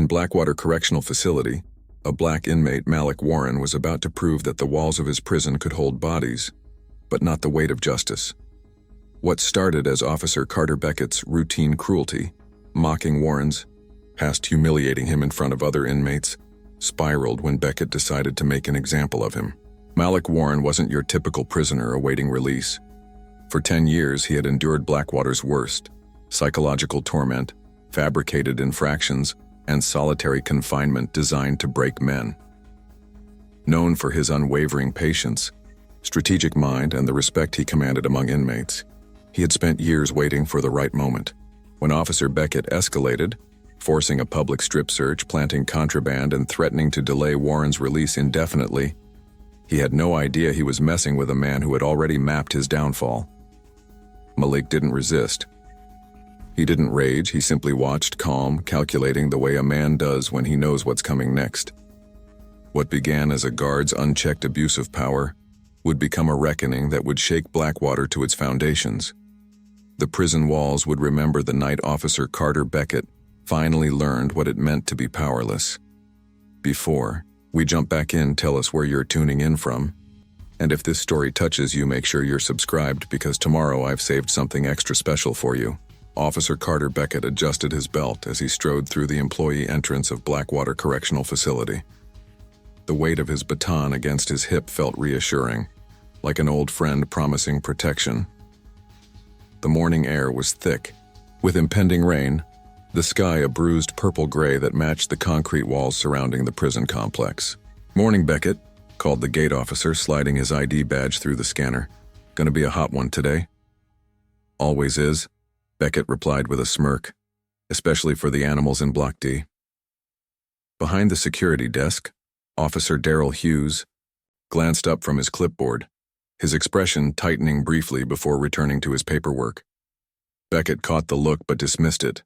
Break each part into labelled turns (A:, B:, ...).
A: In Blackwater Correctional Facility, a black inmate, Malik Warren, was about to prove that the walls of his prison could hold bodies, but not the weight of justice. What started as Officer Carter Beckett's routine cruelty, mocking Warren's, past humiliating him in front of other inmates, spiraled when Beckett decided to make an example of him. Malik Warren wasn't your typical prisoner awaiting release. For 10 years, he had endured Blackwater's worst: psychological torment, fabricated infractions, and solitary confinement designed to break men. Known for his unwavering patience, strategic mind, and the respect he commanded among inmates, he had spent years waiting for the right moment. When Officer Beckett escalated, forcing a public strip search, planting contraband, and threatening to delay Warren's release indefinitely, he had no idea he was messing with a man who had already mapped his downfall. Malik didn't resist. He didn't rage, he simply watched, calm, calculating the way a man does when he knows what's coming next. What began as a guard's unchecked abuse of power would become a reckoning that would shake Blackwater to its foundations. The prison walls would remember the night Officer Carter Beckett finally learned what it meant to be powerless. Before we jump back in, tell us where you're tuning in from. And if this story touches you, make sure you're subscribed, because tomorrow I've saved something extra special for you. Officer Carter Beckett adjusted his belt as he strode through the employee entrance of Blackwater Correctional Facility. The weight of his baton against his hip felt reassuring, like an old friend promising protection. The morning air was thick, with impending rain, the sky a bruised purple-gray that matched the concrete walls surrounding the prison complex. "Morning, Beckett," called the gate officer, sliding his ID badge through the scanner. "Gonna be a hot one today?" "Always is," Beckett replied with a smirk, "especially for the animals in Block D." Behind the security desk, Officer Darrell Hughes glanced up from his clipboard, his expression tightening briefly before returning to his paperwork. Beckett caught the look but dismissed it.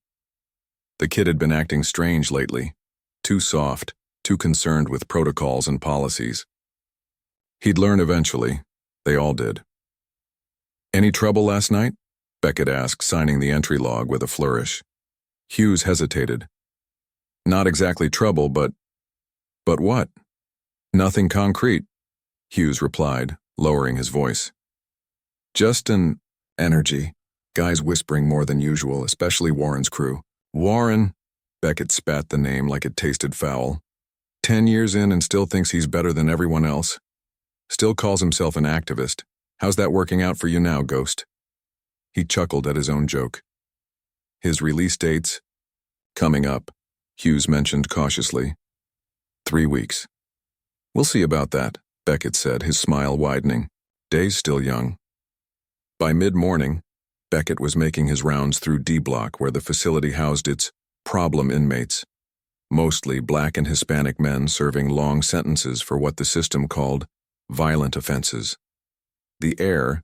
A: The kid had been acting strange lately, too soft, too concerned with protocols and policies. He'd learn eventually. They all did. "Any trouble last night?" Beckett asked, signing the entry log with a flourish. Hughes hesitated. "Not exactly trouble, but what?" "Nothing concrete," Hughes replied, lowering his voice. "Just an energy. Guys whispering more than usual, especially Warren's crew." "Warren," Beckett spat the name like it tasted foul. 10 years in and still thinks he's better than everyone else. Still calls himself an activist. How's that working out for you now, Ghost? He chuckled at his own joke. "His release date's coming up," Hughes mentioned cautiously. 3 weeks. "We'll see about that," Beckett said, his smile widening. "Day's still young." By mid-morning, Beckett was making his rounds through D Block, where the facility housed its problem inmates, mostly black and Hispanic men serving long sentences for what the system called violent offenses. The air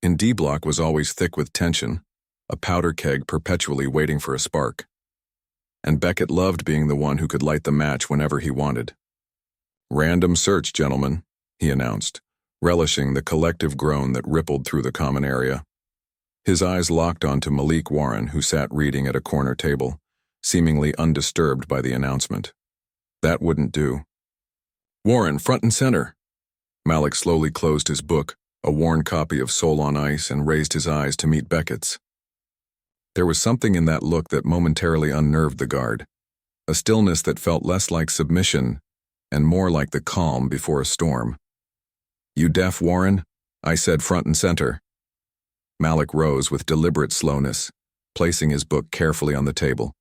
A: in D Block was always thick with tension, a powder keg perpetually waiting for a spark. And Beckett loved being the one who could light the match whenever he wanted. "Random search, gentlemen," he announced, relishing the collective groan that rippled through the common area. His eyes locked onto Malik Warren, who sat reading at a corner table, seemingly undisturbed by the announcement. That wouldn't do. "Warren, front and center." Malik slowly closed his book, a worn copy of Soul on Ice, and raised his eyes to meet Beckett's. There was something in that look that momentarily unnerved the guard, a stillness that felt less like submission and more like the calm before a storm. "You deaf, Warren?" I said, front and center. Malik rose with deliberate slowness, placing his book carefully on the table.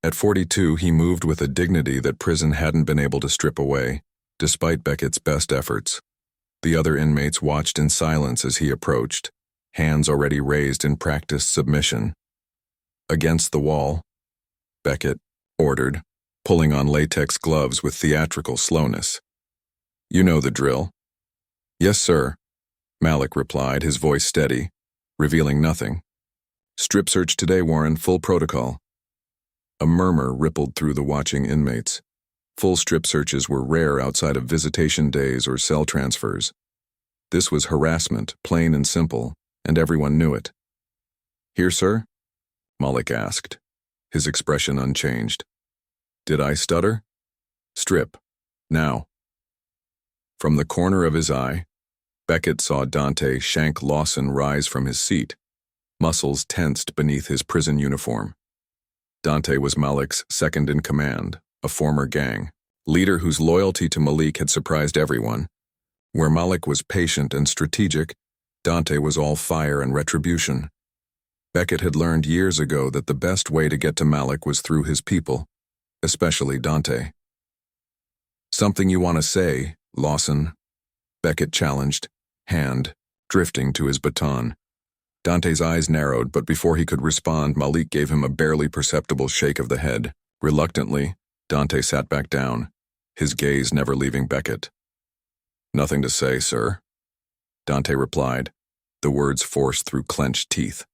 A: At 42, he moved with a dignity that prison hadn't been able to strip away, despite Beckett's best efforts. The other inmates watched in silence as he approached, hands already raised in practiced submission. "Against the wall," Beckett ordered, pulling on latex gloves with theatrical slowness. "You know the drill." "Yes, sir," Malik replied, his voice steady, revealing nothing. "Strip search today, Warren, full protocol." A murmur rippled through the watching inmates. Full strip searches were rare outside of visitation days or cell transfers. This was harassment, plain and simple, and everyone knew it. "Here, sir?" Malik asked, his expression unchanged. Did I stutter? Strip. Now. From the corner of his eye, Beckett saw Dante Shank Lawson rise from his seat, muscles tensed beneath his prison uniform. Dante was Malik's second-in-command, a former gang leader whose loyalty to Malik had surprised everyone. Where Malik was patient and strategic, Dante was all fire and retribution. Beckett had learned years ago that the best way to get to Malik was through his people, especially Dante. "Something you want to say, Lawson?" Beckett challenged, hand drifting to his baton. Dante's eyes narrowed, but before he could respond, Malik gave him a barely perceptible shake of the head. Reluctantly, Dante sat back down, his gaze never leaving Beckett. "Nothing to say, sir," Dante replied, the words forced through clenched teeth.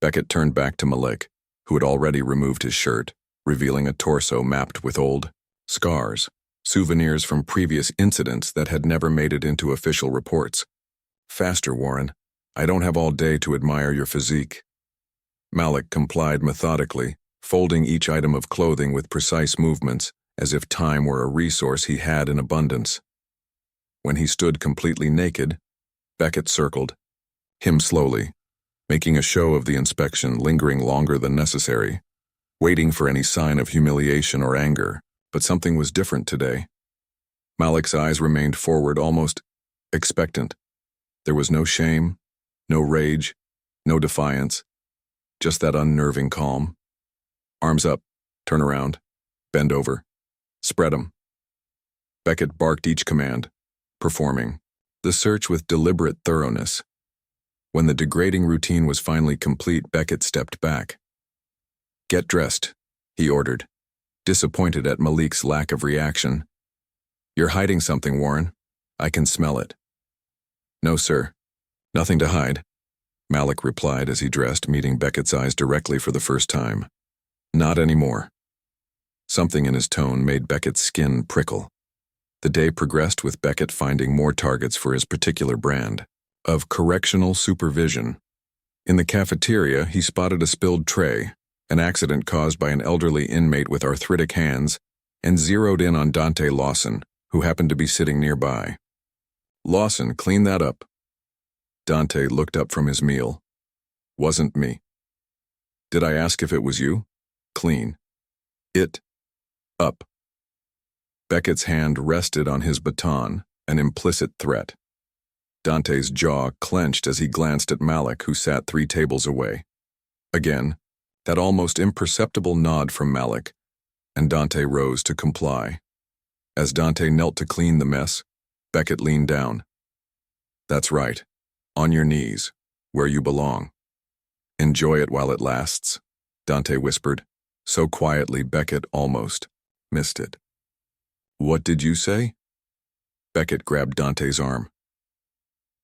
A: Beckett turned back to Malik, who had already removed his shirt, revealing a torso mapped with old scars, souvenirs from previous incidents that had never made it into official reports. "Faster, Warren. I don't have all day to admire your physique." Malik complied methodically, folding each item of clothing with precise movements, as if time were a resource he had in abundance. When he stood completely naked, Beckett circled him slowly, making a show of the inspection, lingering longer than necessary, waiting for any sign of humiliation or anger. But something was different today. Malik's eyes remained forward, almost expectant. There was no shame, no rage, no defiance, just that unnerving calm. "Arms up, turn around, bend over, spread 'em." Beckett barked each command, performing the search with deliberate thoroughness. When the degrading routine was finally complete, Beckett stepped back. "Get dressed," he ordered, disappointed at Malik's lack of reaction. "You're hiding something, Warren. I can smell it." "No, sir. Nothing to hide," Malik replied as he dressed, meeting Beckett's eyes directly for the first time. "Not anymore." Something in his tone made Beckett's skin prickle. The day progressed with Beckett finding more targets for his particular brand of correctional supervision. In the cafeteria, he spotted a spilled tray, an accident caused by an elderly inmate with arthritic hands, and zeroed in on Dante Lawson, who happened to be sitting nearby. "Lawson, clean that up." Dante looked up from his meal. "Wasn't me." "Did I ask if it was you?" "Clean it up." Beckett's hand rested on his baton, an implicit threat. Dante's jaw clenched as he glanced at Malik, who sat 3 tables away. Again, that almost imperceptible nod from Malik, and Dante rose to comply. As Dante knelt to clean the mess, Beckett leaned down. "That's right. On your knees, where you belong. Enjoy it while it lasts," Dante whispered, so quietly Beckett almost missed it. "What did you say?" Beckett grabbed Dante's arm.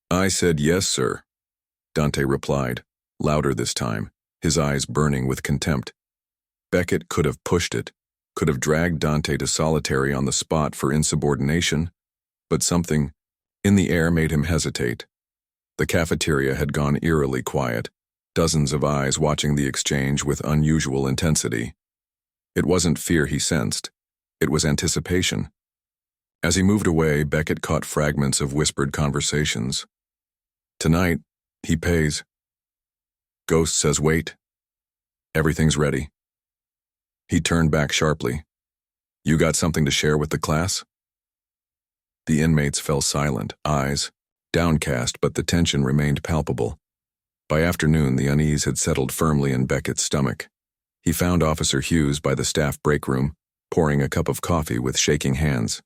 A: "I said yes, sir," Dante replied, louder this time, his eyes burning with contempt. Beckett could have pushed it, could have dragged Dante to solitary on the spot for insubordination, but something in the air made him hesitate. The cafeteria had gone eerily quiet, dozens of eyes watching the exchange with unusual intensity. It wasn't fear he sensed, it was anticipation. As he moved away, Beckett caught fragments of whispered conversations. "Tonight, he pays. Ghost says wait. Everything's ready." He turned back sharply. "You got something to share with the class?" The inmates fell silent, eyes downcast, but the tension remained palpable. By afternoon, the unease had settled firmly in Beckett's stomach. He found Officer Hughes by the staff break room, pouring a cup of coffee with shaking hands.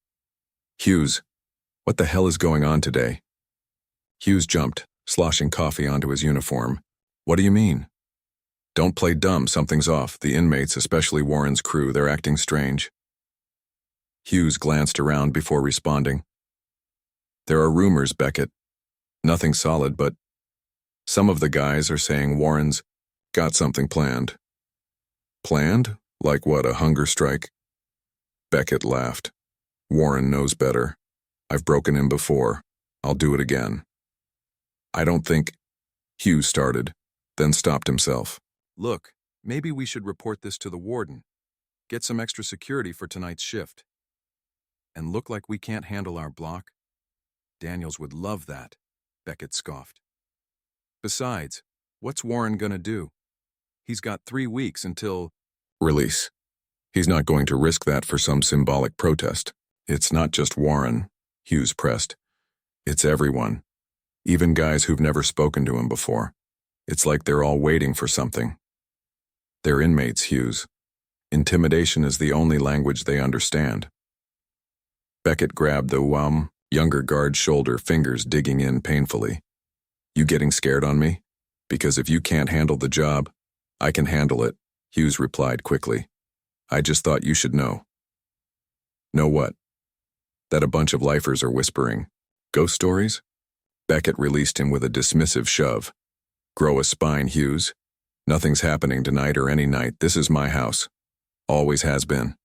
A: "Hughes, what the hell is going on today?" Hughes jumped, sloshing coffee onto his uniform. "What do you mean?" "Don't play dumb, something's off. The inmates, especially Warren's crew, they're acting strange." Hughes glanced around before responding. "There are rumors, Beckett. Nothing solid, but some of the guys are saying Warren's got something planned." "Planned? Like what, a hunger strike?" Beckett laughed. "Warren knows better. I've broken him before. I'll do it again." "I don't think—" Hughes started, then stopped himself. "Look, maybe we should report this to the warden." Get some extra security for tonight's shift. And look like we can't handle our block? Daniels would love that, Beckett scoffed. Besides, what's Warren gonna do? He's got 3 weeks until release. He's not going to risk that for some symbolic protest. It's not just Warren, Hughes pressed. It's everyone, even guys who've never spoken to him before. It's like they're all waiting for something. They're inmates, Hughes. Intimidation is the only language they understand. Beckett grabbed the younger guard's shoulder, fingers digging in painfully. You getting scared on me? Because if you can't handle the job, I can handle it, Hughes replied quickly. I just thought you should know. Know what? That a bunch of lifers are whispering. Ghost stories? Beckett released him with a dismissive shove. Grow a spine, Hughes. Nothing's happening tonight or any night. This is my house. Always has been.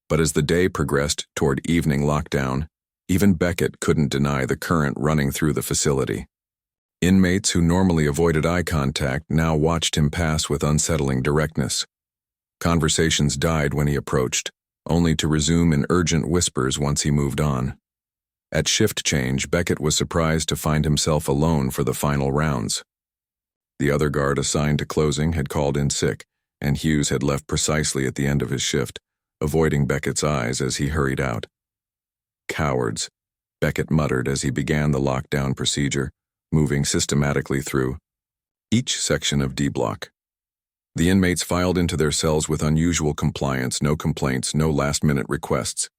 A: But as the day progressed toward evening lockdown, even Beckett couldn't deny the current running through the facility. Inmates who normally avoided eye contact now watched him pass with unsettling directness. Conversations died when he approached, only to resume in urgent whispers once he moved on. At shift change, Beckett was surprised to find himself alone for the final rounds. The other guard assigned to closing had called in sick, and Hughes had left precisely at the end of his shift, avoiding Beckett's eyes as he hurried out. Cowards, Beckett muttered as he began the lockdown procedure, moving systematically through each section of D block. The inmates filed into their cells with unusual compliance, no complaints, no last-minute requests.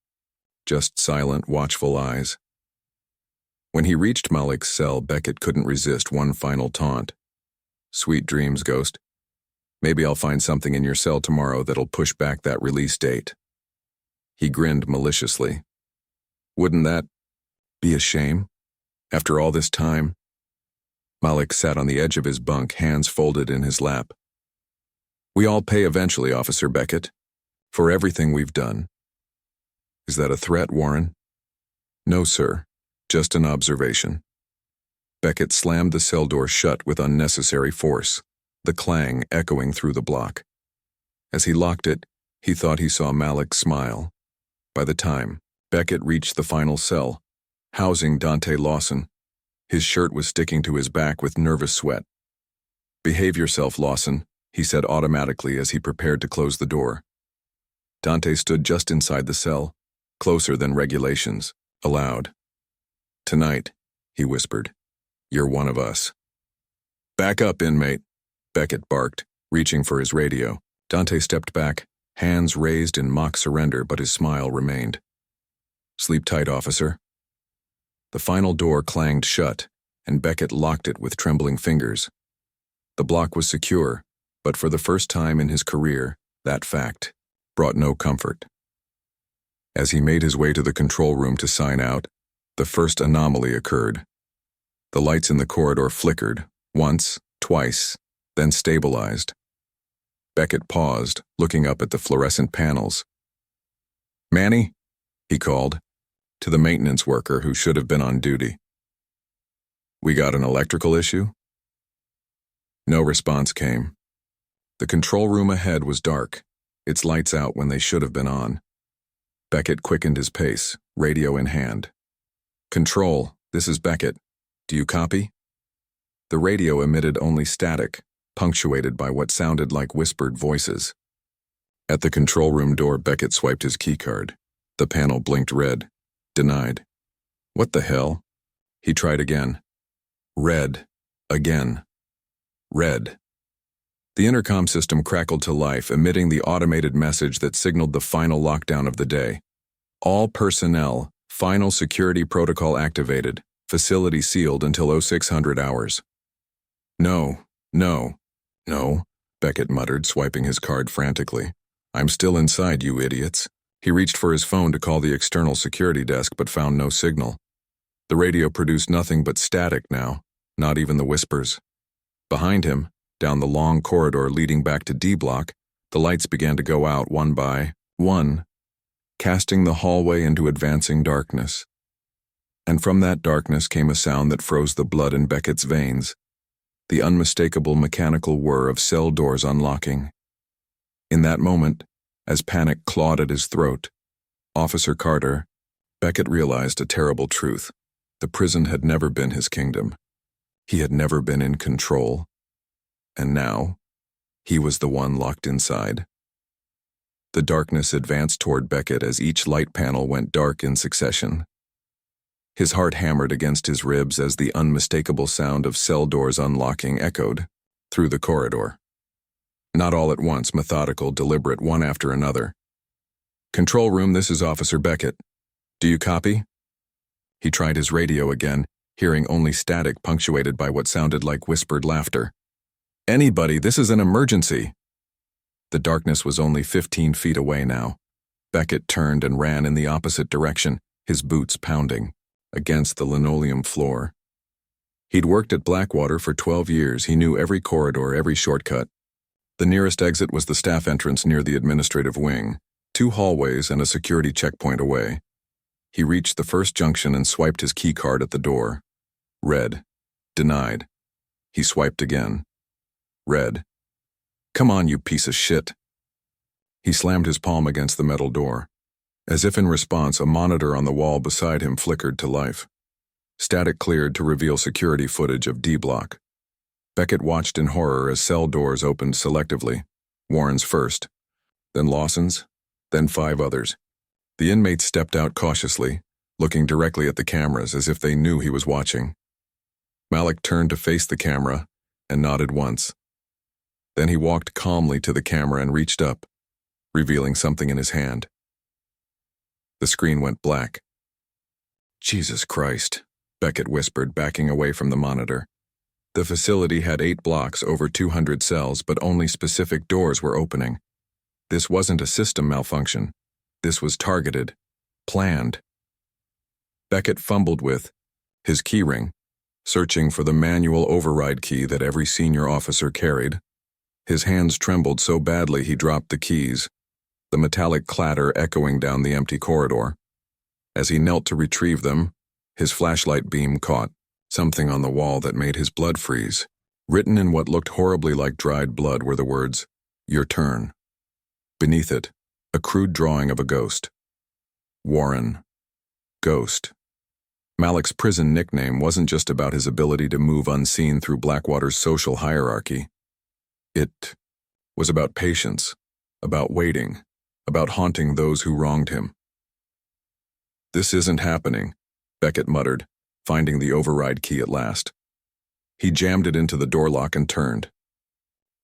A: Just silent, watchful eyes. When he reached Malik's cell, Beckett couldn't resist one final taunt. Sweet dreams, Ghost. Maybe I'll find something in your cell tomorrow that'll push back that release date. He grinned maliciously. Wouldn't that be a shame? After all this time? Malik sat on the edge of his bunk, hands folded in his lap. We all pay eventually, Officer Beckett, for everything we've done. Is that a threat, Warren? No, sir. Just an observation. Beckett slammed the cell door shut with unnecessary force, the clang echoing through the block. As he locked it, he thought he saw Malik smile. By the time Beckett reached the final cell, housing Dante Lawson, his shirt was sticking to his back with nervous sweat. Behave yourself, Lawson, he said automatically as he prepared to close the door. Dante stood just inside the cell, closer than regulations, allowed. Tonight, he whispered, you're one of us. Back up, inmate, Beckett barked, reaching for his radio. Dante stepped back, hands raised in mock surrender, but his smile remained. Sleep tight, officer. The final door clanged shut, and Beckett locked it with trembling fingers. The block was secure, but for the first time in his career, that fact brought no comfort. As he made his way to the control room to sign out, the first anomaly occurred. The lights in the corridor flickered, once, twice, then stabilized. Beckett paused, looking up at the fluorescent panels. Manny, he called, to the maintenance worker who should have been on duty. We got an electrical issue? No response came. The control room ahead was dark, its lights out when they should have been on. Beckett quickened his pace, radio in hand. Control, this is Beckett. Do you copy? The radio emitted only static, punctuated by what sounded like whispered voices. At the control room door, Beckett swiped his keycard. The panel blinked red. Denied. What the hell? He tried again. Red. Again. Red. The intercom system crackled to life, emitting the automated message that signaled the final lockdown of the day. All personnel, final security protocol activated, facility sealed until 0600 hours. No, Beckett muttered, swiping his card frantically. I'm still inside, you idiots. He reached for his phone to call the external security desk but found no signal. The radio produced nothing but static now, not even the whispers. Behind him, down the long corridor leading back to D block, the lights began to go out one by one, casting the hallway into advancing darkness. And from that darkness came a sound that froze the blood in Beckett's veins, the unmistakable mechanical whir of cell doors unlocking. In that moment, As panic clawed at his throat, Officer Carter Beckett realized a terrible truth. The prison had never been his kingdom. He had never been in control. And now, he was the one locked inside. The darkness advanced toward Beckett as each light panel went dark in succession. His heart hammered against his ribs as the unmistakable sound of cell doors unlocking echoed through the corridor. Not all at once, methodical, deliberate, one after another. "Control room, this is Officer Beckett. Do you copy?" He tried his radio again, hearing only static punctuated by what sounded like whispered laughter. "Anybody, this is an emergency." The darkness was only 15 feet away now. Beckett turned and ran in the opposite direction, his boots pounding against the linoleum floor. He'd worked at Blackwater for 12 years. He knew every corridor, every shortcut. The nearest exit was the staff entrance near the administrative wing, 2 hallways and a security checkpoint away. He reached the first junction and swiped his key card at the door. Red. Denied. He swiped again. Red. "Come on, you piece of shit." He slammed his palm against the metal door. As if in response, a monitor on the wall beside him flickered to life. Static cleared to reveal security footage of D Block. Beckett watched in horror as cell doors opened selectively. Warren's first, then Lawson's, then 5 others. The inmates stepped out cautiously, looking directly at the cameras as if they knew he was watching. Malik turned to face the camera and nodded once. Then he walked calmly to the camera and reached up, revealing something in his hand. The screen went black. "Jesus Christ," Beckett whispered, backing away from the monitor. The facility had 8 blocks, over 200 cells, but only specific doors were opening. This wasn't a system malfunction. This was targeted, planned. Beckett fumbled with his keyring, searching for the manual override key that every senior officer carried. His hands trembled so badly he dropped the keys, the metallic clatter echoing down the empty corridor. As he knelt to retrieve them, his flashlight beam caught something on the wall that made his blood freeze. Written in what looked horribly like dried blood were the words, "Your turn." Beneath it, a crude drawing of a ghost. Warren. Ghost. Malik's prison nickname wasn't just about his ability to move unseen through Blackwater's social hierarchy. It was about patience, about waiting, about haunting those who wronged him. "This isn't happening," Beckett muttered, finding the override key at last. He jammed it into the door lock and turned.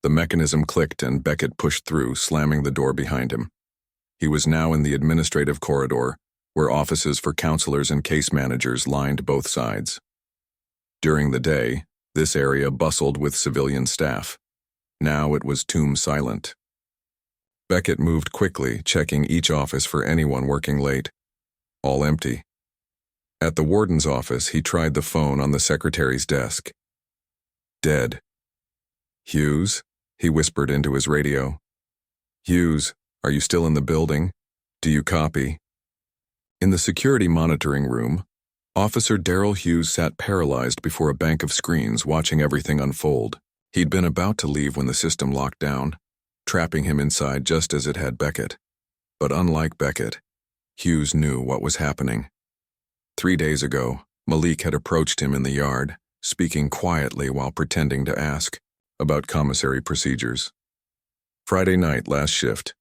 A: The mechanism clicked and Beckett pushed through, slamming the door behind him. He was now in the administrative corridor, where offices for counselors and case managers lined both sides. During the day, this area bustled with civilian staff. Now it was tomb silent. Beckett moved quickly, checking each office for anyone working late. All empty. At the warden's office, he tried the phone on the secretary's desk. Dead. "Hughes?" he whispered into his radio. "Hughes, are you still in the building? Do you copy?" In the security monitoring room, Officer Darrell Hughes sat paralyzed before a bank of screens, watching everything unfold. He'd been about to leave when the system locked down, trapping him inside just as it had Beckett. But unlike Beckett, Hughes knew what was happening. 3 days ago, Malik had approached him in the yard, speaking quietly while pretending to ask about commissary procedures. "Friday night, last shift.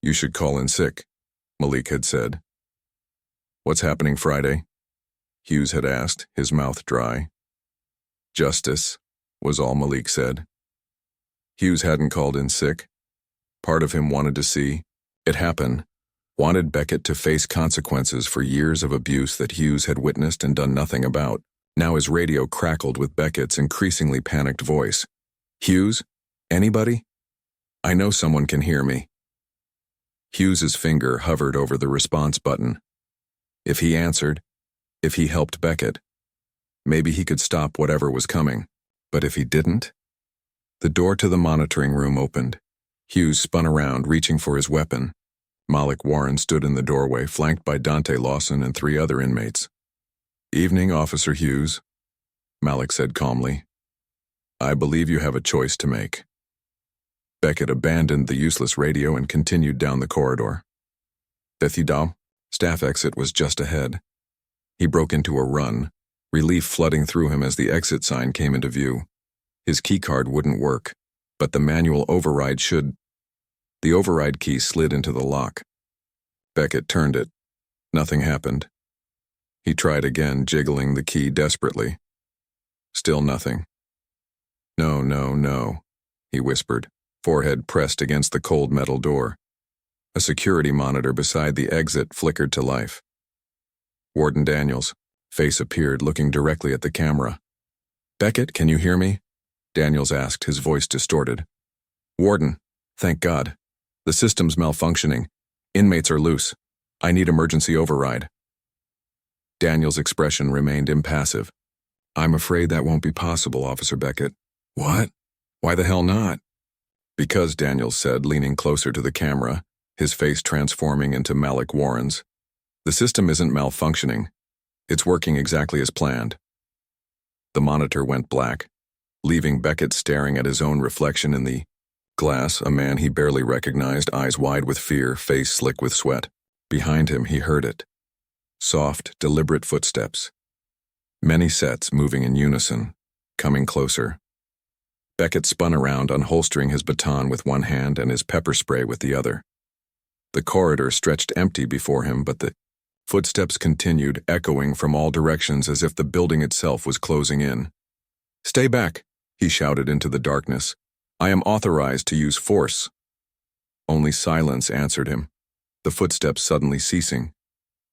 A: You should call in sick," Malik had said. "What's happening Friday?" Hughes had asked, his mouth dry. "Justice," was all Malik said. Hughes hadn't called in sick. Part of him wanted to see it happen, wanted Beckett to face consequences for years of abuse that Hughes had witnessed and done nothing about. Now his radio crackled with Beckett's increasingly panicked voice. "Hughes? Anybody? I know someone can hear me." Hughes's finger hovered over the response button. If he answered, if he helped Beckett, maybe he could stop whatever was coming. But if he didn't? The door to the monitoring room opened. Hughes spun around, reaching for his weapon. Malik Warren stood in the doorway, flanked by Dante Lawson and 3 other inmates. "Evening, Officer Hughes," Malik said calmly. "I believe you have a choice to make." Beckett abandoned the useless radio and continued down the corridor. The staff exit was just ahead. He broke into a run, relief flooding through him as the exit sign came into view. His keycard wouldn't work, but the manual override should. The override key slid into the lock. Beckett turned it. Nothing happened. He tried again, jiggling the key desperately. Still nothing. No, no, no, he whispered, forehead pressed against the cold metal door. A security monitor beside the exit flickered to life. Warden Daniels' face appeared, looking directly at the camera. "Beckett, can you hear me?" Daniels asked, his voice distorted. "Warden, thank God. The system's malfunctioning. Inmates are loose. I need emergency override." Daniels' expression remained impassive. "I'm afraid that won't be possible, Officer Beckett." "What? Why the hell not?" "Because," Daniels said, leaning closer to the camera, his face transforming into Malik Warren's. "The system isn't malfunctioning. It's working exactly as planned." The monitor went black, leaving Beckett staring at his own reflection in the glass, a man he barely recognized, eyes wide with fear, face slick with sweat. Behind him, he heard it. Soft, deliberate footsteps. Many sets moving in unison, coming closer. Beckett spun around, unholstering his baton with one hand and his pepper spray with the other. The corridor stretched empty before him, but the footsteps continued, echoing from all directions as if the building itself was closing in. "Stay back," he shouted into the darkness. "I am authorized to use force." Only silence answered him, the footsteps suddenly ceasing.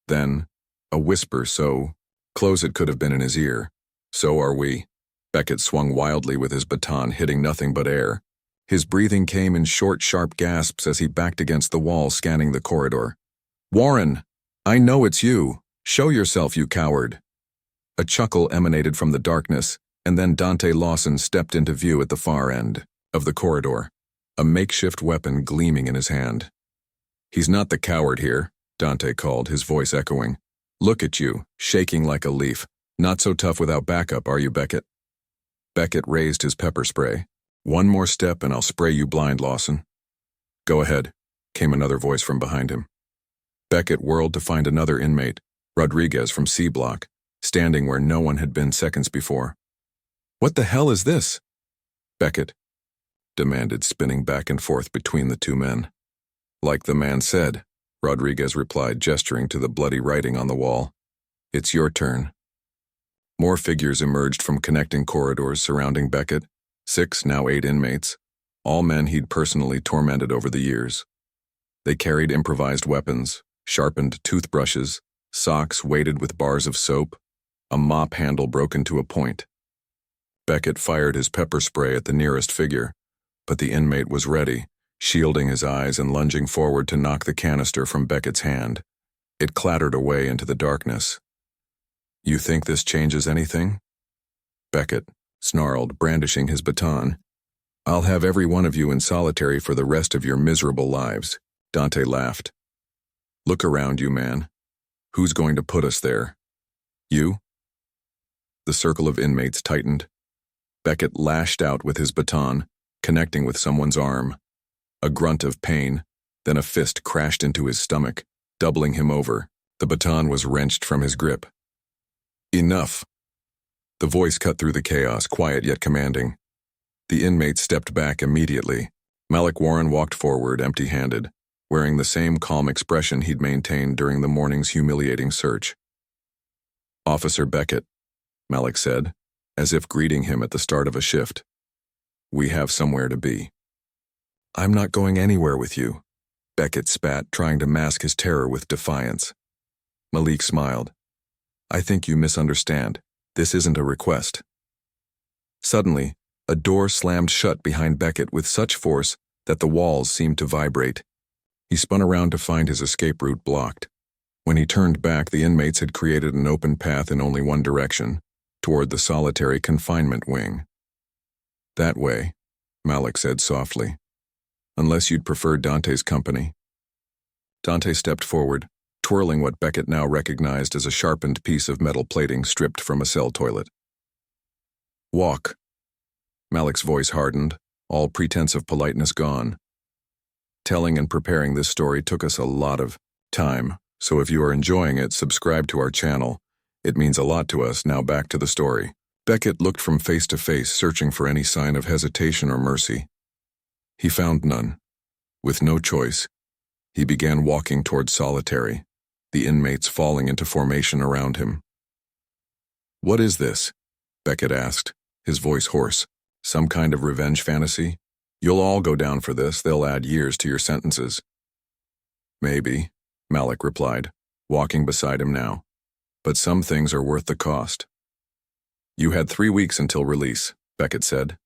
A: Then, a whisper so close it could have been in his ear. "So are we." Beckett swung wildly with his baton, hitting nothing but air. His breathing came in short, sharp gasps as he backed against the wall, scanning the corridor. "Warren! I know it's you! Show yourself, you coward!" A chuckle emanated from the darkness, and then Dante Lawson stepped into view at the far end of the corridor, a makeshift weapon gleaming in his hand. "He's not the coward here," Dante called, his voice echoing. "Look at you, shaking like a leaf. Not so tough without backup, are you, Beckett?" Beckett raised his pepper spray. "One more step and I'll spray you blind, Lawson." "Go ahead," came another voice from behind him. Beckett whirled to find another inmate, Rodriguez from C Block, standing where no one had been seconds before. "What the hell is this?" Beckett demanded, spinning back and forth between the two men. "Like the man said," Rodriguez replied, gesturing to the bloody writing on the wall. "It's your turn." More figures emerged from connecting corridors surrounding Beckett, 6, now 8 inmates, all men he'd personally tormented over the years. They carried improvised weapons, sharpened toothbrushes, socks weighted with bars of soap, a mop handle broken to a point. Beckett fired his pepper spray at the nearest figure, but the inmate was ready, shielding his eyes and lunging forward to knock the canister from Beckett's hand. It clattered away into the darkness. "You think this changes anything?" Beckett snarled, brandishing his baton. "I'll have every one of you in solitary for the rest of your miserable lives." Dante laughed. "Look around you, man. Who's going to put us there? You?" The circle of inmates tightened. Beckett lashed out with his baton, connecting with someone's arm. A grunt of pain, then a fist crashed into his stomach, doubling him over. The baton was wrenched from his grip. "Enough." The voice cut through the chaos, quiet yet commanding. The inmate stepped back immediately. Malik Warren walked forward, empty-handed, wearing the same calm expression he'd maintained during the morning's humiliating search. "Officer Beckett," Malik said, as if greeting him at the start of a shift. "We have somewhere to be." "I'm not going anywhere with you," Beckett spat, trying to mask his terror with defiance. Malik smiled. "I think you misunderstand. This isn't a request." Suddenly, a door slammed shut behind Beckett with such force that the walls seemed to vibrate. He spun around to find his escape route blocked. When he turned back, the inmates had created an open path in only one direction, toward the solitary confinement wing. "That way," Malik said softly. "Unless you'd prefer Dante's company." Dante stepped forward, twirling what Beckett now recognized as a sharpened piece of metal plating stripped from a cell toilet. "Walk." Malik's voice hardened, all pretense of politeness gone. Telling and preparing this story took us a lot of time, so if you are enjoying it, subscribe to our channel. It means a lot to us. Now back to the story. Beckett looked from face to face, searching for any sign of hesitation or mercy. He found none. With no choice, he began walking towards solitary, the inmates falling into formation around him. "What is this?" Beckett asked, his voice hoarse. "Some kind of revenge fantasy? You'll all go down for this. They'll add years to your sentences." "Maybe," Malik replied, walking beside him now. "But some things are worth the cost." "You had 3 weeks until release," Beckett said.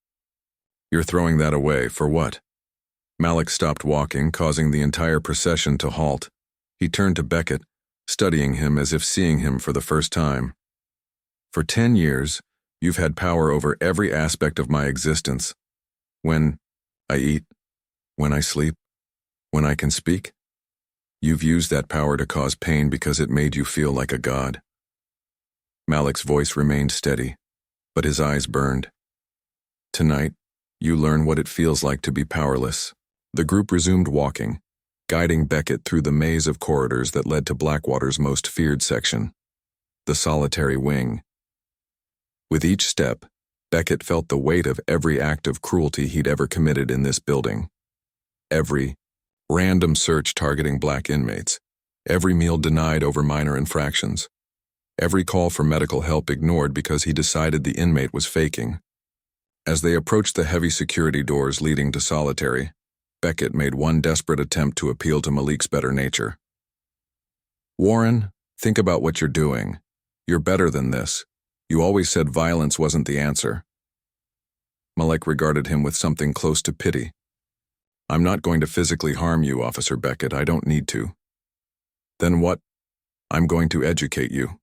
A: "You're throwing that away, for what?" Malik stopped walking, causing the entire procession to halt. He turned to Beckett, studying him as if seeing him for the first time. "For 10 years, you've had power over every aspect of my existence. When I eat, when I sleep, when I can speak. You've used that power to cause pain because it made you feel like a god." Malik's voice remained steady, but his eyes burned. "Tonight, you learn what it feels like to be powerless." The group resumed walking, guiding Beckett through the maze of corridors that led to Blackwater's most feared section, the solitary wing. With each step, Beckett felt the weight of every act of cruelty he'd ever committed in this building. Every random search targeting black inmates, every meal denied over minor infractions, every call for medical help ignored because he decided the inmate was faking. As they approached the heavy security doors leading to solitary, Beckett made one desperate attempt to appeal to Malik's better nature. "Warren, think about what you're doing. You're better than this. You always said violence wasn't the answer." Malik regarded him with something close to pity. "I'm not going to physically harm you, Officer Beckett. I don't need to." "Then what?" "I'm going to educate you."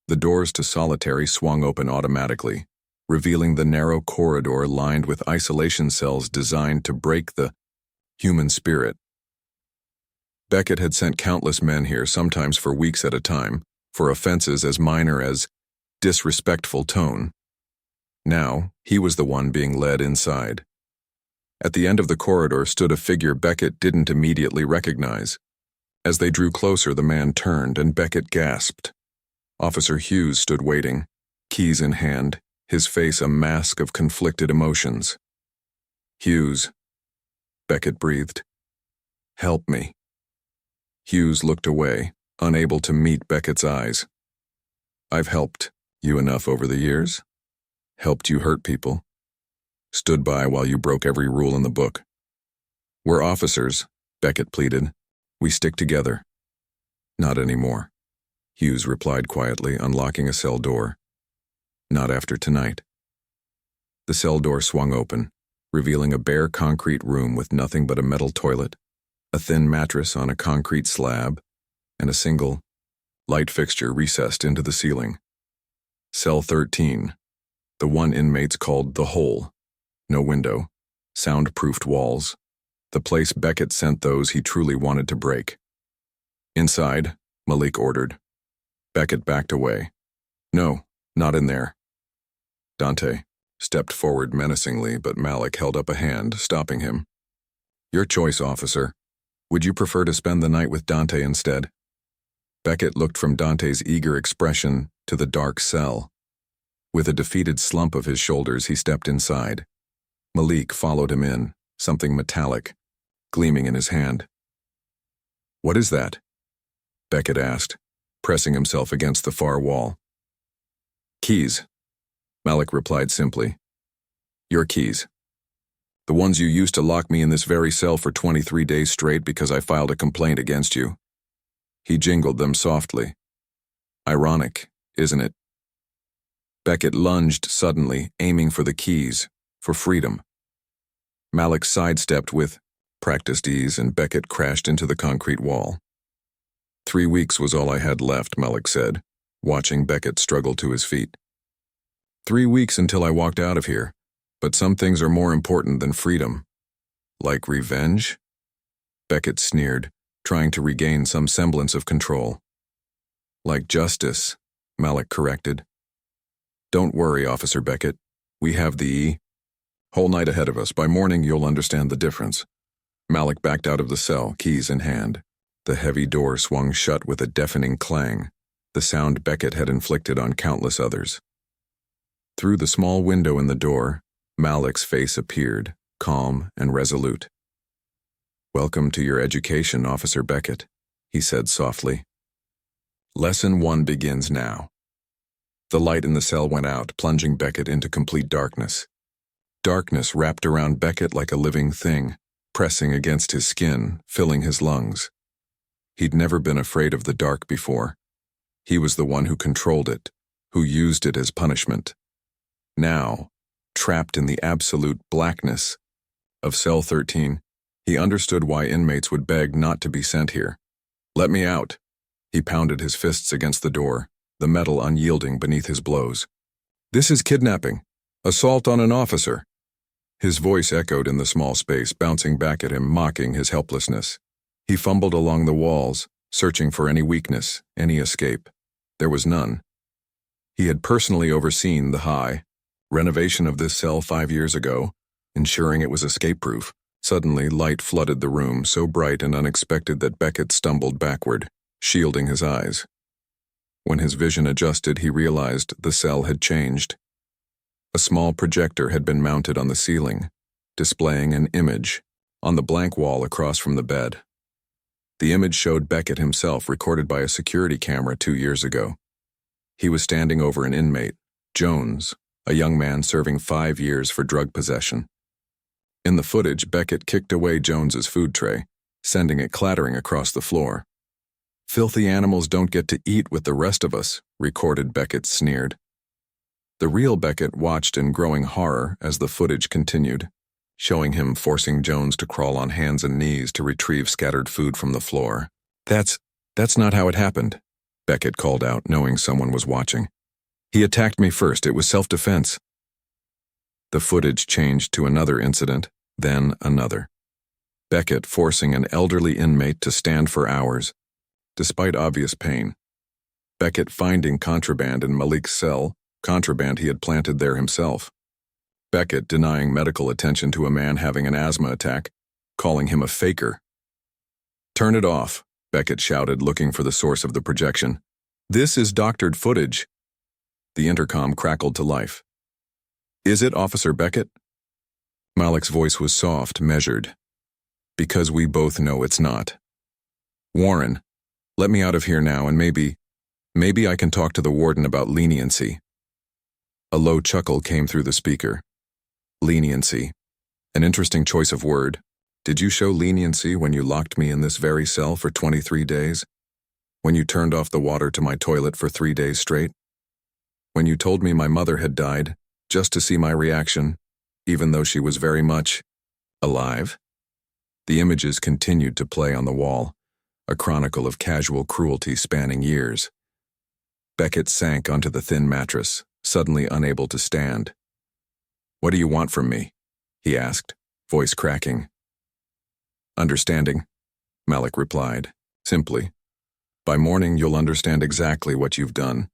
A: The doors to solitary swung open automatically, revealing the narrow corridor lined with isolation cells designed to break the human spirit. Beckett had sent countless men here, sometimes for weeks at a time, for offenses as minor as disrespectful tone. Now, he was the one being led inside. At the end of the corridor stood a figure Beckett didn't immediately recognize. As they drew closer, the man turned, and Beckett gasped. Officer Hughes stood waiting, keys in hand, his face a mask of conflicted emotions. "Hughes," Beckett breathed. "Help me." Hughes looked away, unable to meet Beckett's eyes. "I've helped you enough over the years. Helped you hurt people. Stood by while you broke every rule in the book. We're officers," Beckett pleaded. "We stick together." "Not anymore," Hughes replied quietly, unlocking a cell door. "Not after tonight." The cell door swung open, revealing a bare concrete room with nothing but a metal toilet, a thin mattress on a concrete slab, and a single light fixture recessed into the ceiling. Cell 13, the one inmates called the Hole. No window, soundproofed walls, the place Beckett sent those he truly wanted to break. "Inside," Malik ordered. Beckett backed away. "No, not in there." Dante stepped forward menacingly, but Malik held up a hand, stopping him. "Your choice, officer. Would you prefer to spend the night with Dante instead?" Beckett looked from Dante's eager expression to the dark cell. With a defeated slump of his shoulders, he stepped inside. Malik followed him in, something metallic, gleaming in his hand. "What is that?" Beckett asked, pressing himself against the far wall. "Keys," Malik replied simply. "Your keys. The ones you used to lock me in this very cell for 23 days straight because I filed a complaint against you." He jingled them softly. "Ironic, isn't it?" Beckett lunged suddenly, aiming for the keys, for freedom. Malik sidestepped with practiced ease, and Beckett crashed into the concrete wall. 3 weeks was all I had left, Malik said, watching Beckett struggle to his feet. 3 weeks until I walked out of here, but some things are more important than freedom. Like revenge? Beckett sneered, trying to regain some semblance of control. Like justice, Malik corrected. Don't worry, Officer Beckett. We have the Whole night ahead of us. By morning, you'll understand the difference. Malik backed out of the cell, keys in hand. The heavy door swung shut with a deafening clang, the sound Beckett had inflicted on countless others. Through the small window in the door, Malik's face appeared, calm and resolute. "Welcome to your education, Officer Beckett," he said softly. Lesson 1 begins now. The light in the cell went out, plunging Beckett into complete darkness. Darkness wrapped around Beckett like a living thing, pressing against his skin, filling his lungs. He'd never been afraid of the dark before. He was the one who controlled it, who used it as punishment. Now, trapped in the absolute blackness of cell 13, he understood why inmates would beg not to be sent here. "Let me out." He pounded his fists against the door, the metal unyielding beneath his blows. "This is kidnapping. Assault on an officer." His voice echoed in the small space, bouncing back at him, mocking his helplessness. He fumbled along the walls, searching for any weakness, any escape. There was none. He had personally overseen the renovation of this cell 5 years ago, ensuring it was escape-proof. Suddenly, light flooded the room, so bright and unexpected that Beckett stumbled backward, shielding his eyes. When his vision adjusted, he realized the cell had changed. A small projector had been mounted on the ceiling, displaying an image on the blank wall across from the bed. The image showed Beckett himself, recorded by a security camera 2 years ago. He was standing over an inmate, Jones, a young man serving 5 years for drug possession. In the footage, Beckett kicked away Jones's food tray, sending it clattering across the floor. "Filthy animals don't get to eat with the rest of us," recorded Beckett sneered. The real Beckett watched in growing horror as the footage continued, showing him forcing Jones to crawl on hands and knees to retrieve scattered food from the floor. That's not how it happened," Beckett called out, knowing someone was watching. "He attacked me first. It was self-defense." The footage changed to another incident, then another. Beckett forcing an elderly inmate to stand for hours, despite obvious pain. Beckett finding contraband in Malik's cell, contraband he had planted there himself. Beckett denying medical attention to a man having an asthma attack, calling him a faker. "Turn it off," Beckett shouted, looking for the source of the projection. "This is doctored footage." The intercom crackled to life. "Is it, Officer Beckett?" Malik's voice was soft, measured. "Because we both know it's not. Warren, let me out of here now, and maybe I can talk to the warden about leniency." A low chuckle came through the speaker. "Leniency. An interesting choice of word. Did you show leniency when you locked me in this very cell for 23 days? When you turned off the water to my toilet for 3 days straight? When you told me my mother had died, just to see my reaction, even though she was very much alive?" The images continued to play on the wall, a chronicle of casual cruelty spanning years. Beckett sank onto the thin mattress, suddenly unable to stand. "What do you want from me?" he asked, voice cracking. "Understanding," Malik replied, simply. "By morning you'll understand exactly what you've done.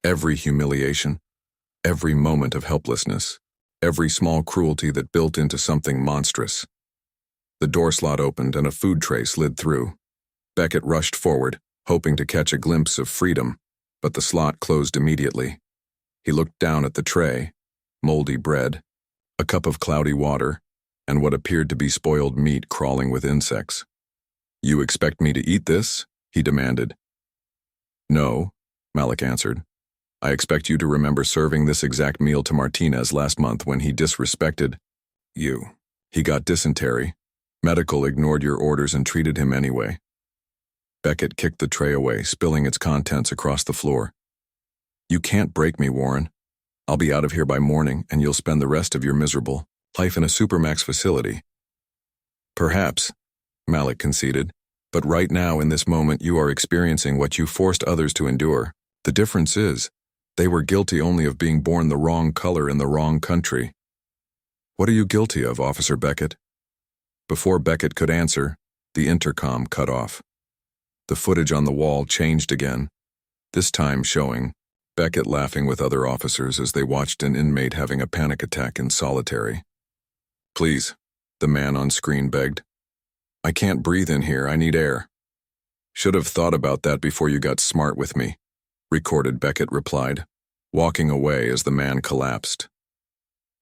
A: Every humiliation, every moment of helplessness, every small cruelty that built into something monstrous." The door slot opened and a food tray slid through. Beckett rushed forward, hoping to catch a glimpse of freedom, but the slot closed immediately. He looked down at the tray, moldy bread, a cup of cloudy water, and what appeared to be spoiled meat crawling with insects. "You expect me to eat this?" he demanded. "No," Malik answered. "I expect you to remember serving this exact meal to Martinez last month when he disrespected you. He got dysentery. Medical ignored your orders and treated him anyway." Beckett kicked the tray away, spilling its contents across the floor. "You can't break me, Warren. I'll be out of here by morning, and you'll spend the rest of your miserable life in a supermax facility." "Perhaps," Malik conceded, "but right now in this moment you are experiencing what you forced others to endure. The difference is, they were guilty only of being born the wrong color in the wrong country." "What are you guilty of, Officer Beckett?" Before Beckett could answer, the intercom cut off. The footage on the wall changed again, this time showing Beckett laughing with other officers as they watched an inmate having a panic attack in solitary. Please, the man on screen begged. I can't breathe in here, I need air. Should have thought about that before you got smart with me, recorded Beckett replied, walking away as the man collapsed.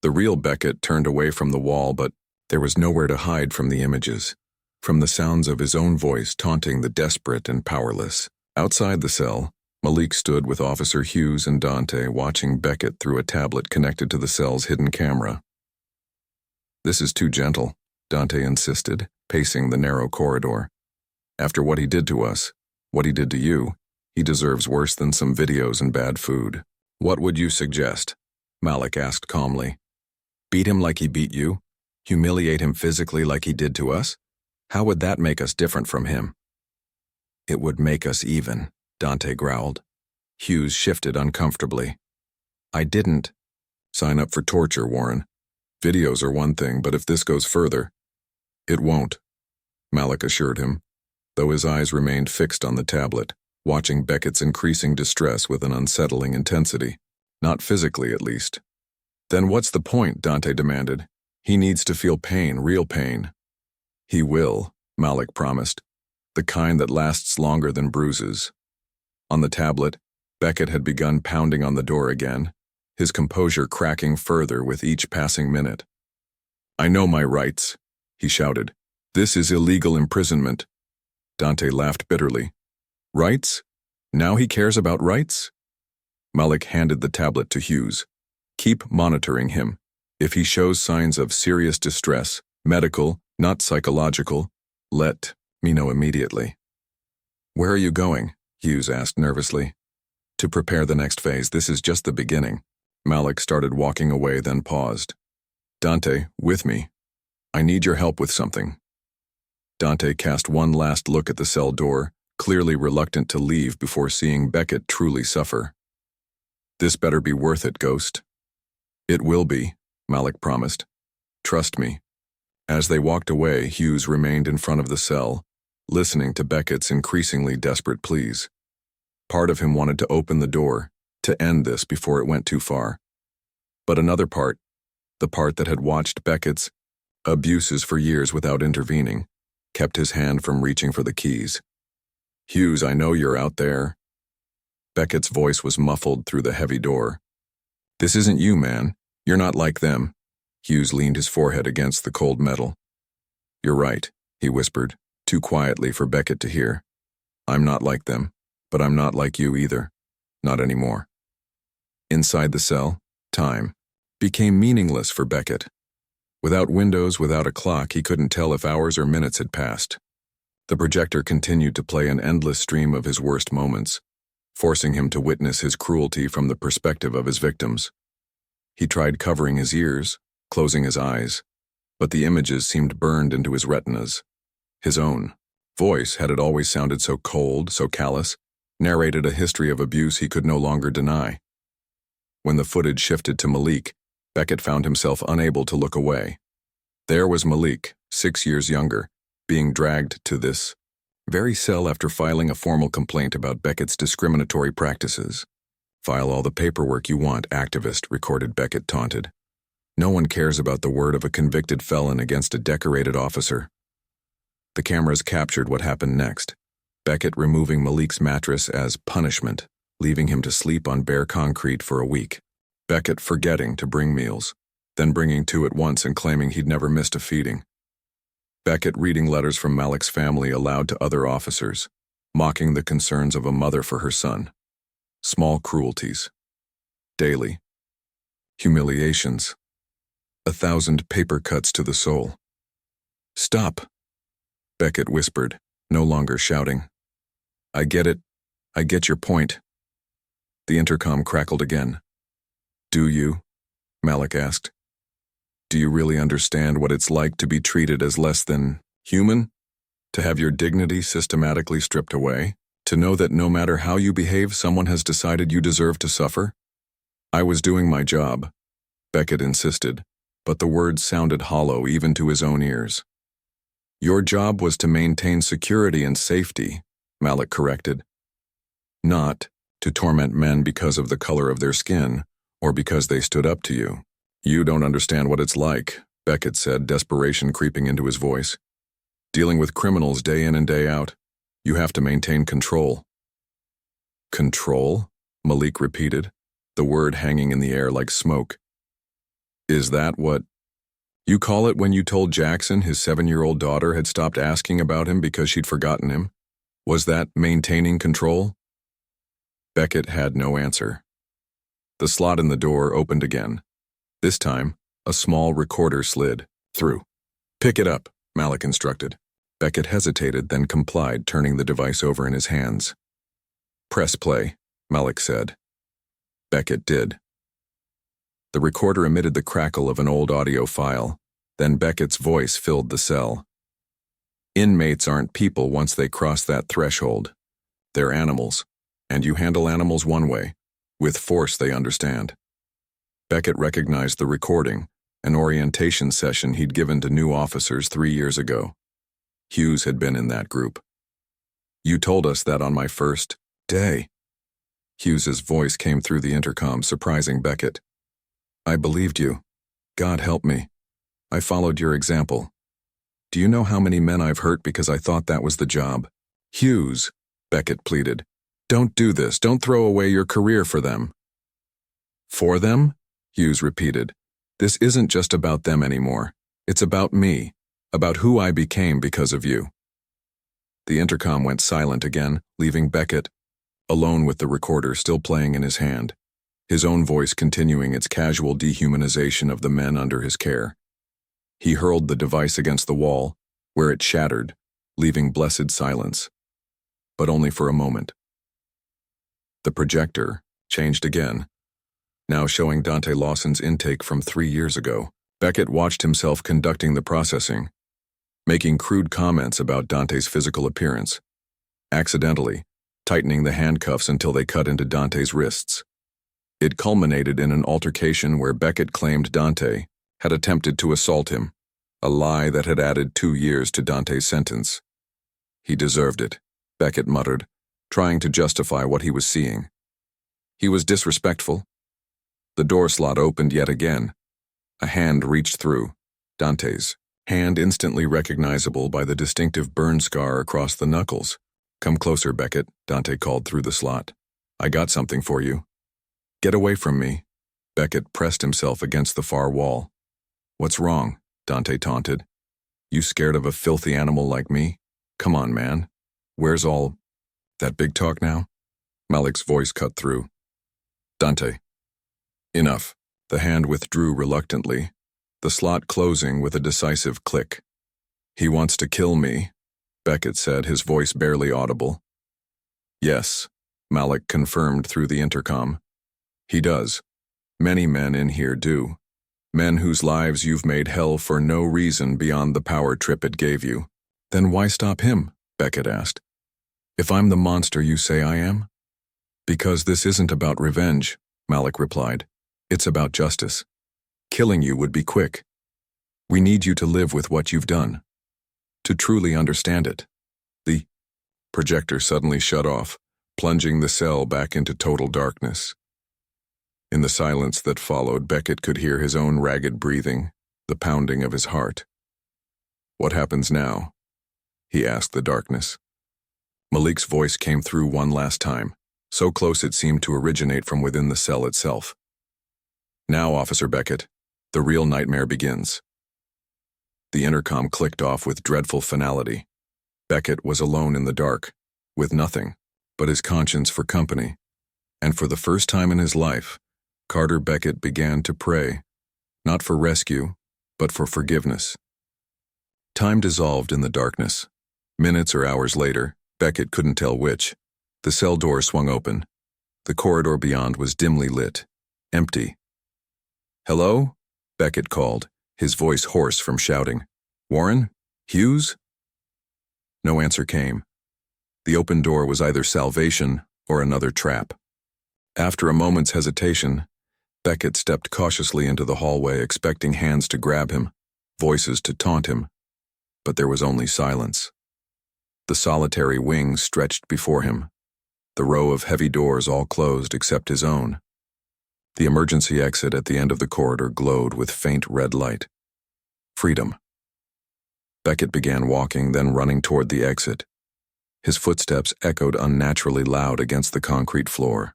A: The real Beckett turned away from the wall, but there was nowhere to hide from the images, from the sounds of his own voice taunting the desperate and powerless. Outside the cell, Malik stood with Officer Hughes and Dante watching Beckett through a tablet connected to the cell's hidden camera. This is too gentle, Dante insisted, pacing the narrow corridor. After what he did to us, what he did to you, he deserves worse than some videos and bad food. What would you suggest? Malik asked calmly. Beat him like he beat you? Humiliate him physically like he did to us? How would that make us different from him? It would make us even, Dante growled. Hughes shifted uncomfortably. I didn't. Sign up for torture, Warren. Videos are one thing, but if this goes further, it won't, Malik assured him, though his eyes remained fixed on the tablet, watching Beckett's increasing distress with an unsettling intensity. Not physically, at least. Then what's the point, Dante demanded. He needs to feel pain, real pain. He will, Malik promised, the kind that lasts longer than bruises. On the tablet, Beckett had begun pounding on the door again, his composure cracking further with each passing minute. I know my rights, he shouted. This is illegal imprisonment. Dante laughed bitterly. Rights? Now he cares about rights? Malik handed the tablet to Hughes. Keep monitoring him. If he shows signs of serious distress, medical, not psychological, let me know immediately. Where are you going? Hughes asked nervously. To prepare the next phase, this is just the beginning. Malik started walking away, then paused. Dante, with me. I need your help with something. Dante cast one last look at the cell door, clearly reluctant to leave before seeing Beckett truly suffer. This better be worth it, Ghost. It will be, Malik promised. Trust me. As they walked away, Hughes remained in front of the cell, listening to Beckett's increasingly desperate pleas. Part of him wanted to open the door, to end this before it went too far. But another part, the part that had watched Beckett's abuses for years without intervening, kept his hand from reaching for the keys. Hughes, I know you're out there. Beckett's voice was muffled through the heavy door. This isn't you, man. You're not like them. Hughes leaned his forehead against the cold metal. You're right, he whispered, too quietly for Beckett to hear. I'm not like them, but I'm not like you either. Not anymore. Inside the cell, time became meaningless for Beckett. Without windows, without a clock, he couldn't tell if hours or minutes had passed. The projector continued to play an endless stream of his worst moments, forcing him to witness his cruelty from the perspective of his victims. He tried covering his ears, closing his eyes, but the images seemed burned into his retinas. His own voice, had it always sounded so cold, so callous, narrated a history of abuse he could no longer deny. When the footage shifted to Malik, Beckett found himself unable to look away. There was Malik, 6 years younger, being dragged to this very cell after filing a formal complaint about Beckett's discriminatory practices. File all the paperwork you want, activist, recorded Beckett taunted. No one cares about the word of a convicted felon against a decorated officer. The cameras captured what happened next. Beckett removing Malik's mattress as punishment, leaving him to sleep on bare concrete for a week. Beckett forgetting to bring meals, then bringing 2 at once and claiming he'd never missed a feeding. Beckett reading letters from Malik's family aloud to other officers, mocking the concerns of a mother for her son. Small cruelties. Daily. Humiliations. 1,000 paper cuts to the soul. Stop, Beckett whispered, no longer shouting. I get it. I get your point. The intercom crackled again. Do you? Malik asked. Do you really understand what it's like to be treated as less than human? To have your dignity systematically stripped away? To know that no matter how you behave, someone has decided you deserve to suffer? I was doing my job, Beckett insisted, but the words sounded hollow even to his own ears. Your job was to maintain security and safety, Malik corrected. Not to torment men because of the color of their skin, or because they stood up to you. You don't understand what it's like, Beckett said, desperation creeping into his voice. Dealing with criminals day in and day out, you have to maintain control. Control? Malik repeated, the word hanging in the air like smoke. Is that what you call it when you told Jackson his 7-year-old daughter had stopped asking about him because she'd forgotten him? Was that maintaining control? Beckett had no answer. The slot in the door opened again. This time, a small recorder slid through. Pick it up, Malik instructed. Beckett hesitated, then complied, turning the device over in his hands. Press play, Malik said. Beckett did. The recorder emitted the crackle of an old audio file. Then Beckett's voice filled the cell. Inmates aren't people once they cross that threshold. They're animals, and you handle animals one way, with force they understand. Beckett recognized the recording, an orientation session he'd given to new officers 3 years ago. Hughes had been in that group. You told us that on my first day. Hughes's voice came through the intercom, surprising Beckett. I believed you. God help me. I followed your example. Do you know how many men I've hurt because I thought that was the job? Hughes, Beckett pleaded. Don't do this. Don't throw away your career for them. For them? Hughes repeated. This isn't just about them anymore. It's about me, about who I became because of you. The intercom went silent again, leaving Beckett alone with the recorder still playing in his hand, his own voice continuing its casual dehumanization of the men under his care. He hurled the device against the wall, where it shattered, leaving blessed silence. But only for a moment. The projector changed again, now showing Dante Lawson's intake from 3 years ago. Beckett watched himself conducting the processing, making crude comments about Dante's physical appearance, accidentally tightening the handcuffs until they cut into Dante's wrists. It culminated in an altercation where Beckett claimed Dante had attempted to assault him, a lie that had added 2 years to Dante's sentence. He deserved it, Beckett muttered, trying to justify what he was seeing. He was disrespectful. The door slot opened yet again. A hand reached through, Dante's, hand instantly recognizable by the distinctive burn scar across the knuckles. Come closer, Beckett, Dante called through the slot. I got something for you. Get away from me. Beckett pressed himself against the far wall. What's wrong? Dante taunted. You scared of a filthy animal like me? Come on, man. Where's all that big talk now? Malik's voice cut through. Dante. Enough. The hand withdrew reluctantly, the slot closing with a decisive click. He wants to kill me, Beckett said, his voice barely audible. Yes, Malik confirmed through the intercom. He does. Many men in here do. Men whose lives you've made hell for no reason beyond the power trip it gave you. Then why stop him? Beckett asked. If I'm the monster you say I am? Because this isn't about revenge, Malik replied. It's about justice. Killing you would be quick. We need you to live with what you've done. To truly understand it. The projector suddenly shut off, plunging the cell back into total darkness. In the silence that followed, Beckett could hear his own ragged breathing, the pounding of his heart. What happens now? He asked the darkness. Malik's voice came through one last time, so close it seemed to originate from within the cell itself. Now, Officer Beckett, the real nightmare begins. The intercom clicked off with dreadful finality. Beckett was alone in the dark, with nothing but his conscience for company, and for the first time in his life, Carter Beckett began to pray, not for rescue, but for forgiveness. Time dissolved in the darkness. Minutes or hours later, Beckett couldn't tell which, the cell door swung open. The corridor beyond was dimly lit, empty. Hello? Beckett called, his voice hoarse from shouting. Warren? Hughes? No answer came. The open door was either salvation or another trap. After a moment's hesitation, Beckett stepped cautiously into the hallway, expecting hands to grab him, voices to taunt him. But there was only silence. The solitary wing stretched before him, the row of heavy doors all closed except his own. The emergency exit at the end of the corridor glowed with faint red light. Freedom. Beckett began walking, then running toward the exit. His footsteps echoed unnaturally loud against the concrete floor.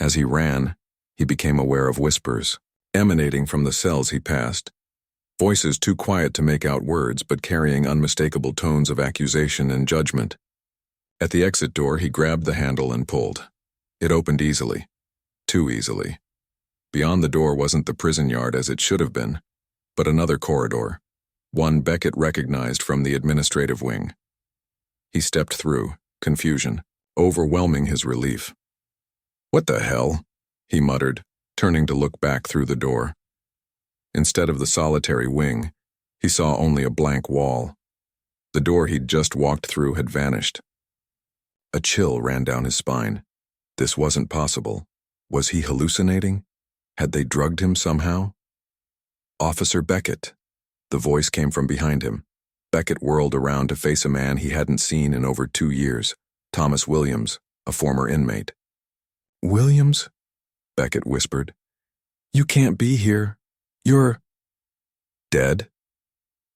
A: As he ran, he became aware of whispers, emanating from the cells he passed. Voices too quiet to make out words, but carrying unmistakable tones of accusation and judgment. At the exit door, he grabbed the handle and pulled. It opened easily. Too easily. Beyond the door wasn't the prison yard as it should have been, but another corridor, one Beckett recognized from the administrative wing. He stepped through, confusion overwhelming his relief. "What the hell?" he muttered, turning to look back through the door. Instead of the solitary wing, he saw only a blank wall. The door he'd just walked through had vanished. A chill ran down his spine. This wasn't possible. Was he hallucinating? Had they drugged him somehow? "Officer Beckett." The voice came from behind him. Beckett whirled around to face a man he hadn't seen in over 2 years, Thomas Williams, a former inmate. "Williams?" Beckett whispered. "You can't be here. You're..." "Dead?"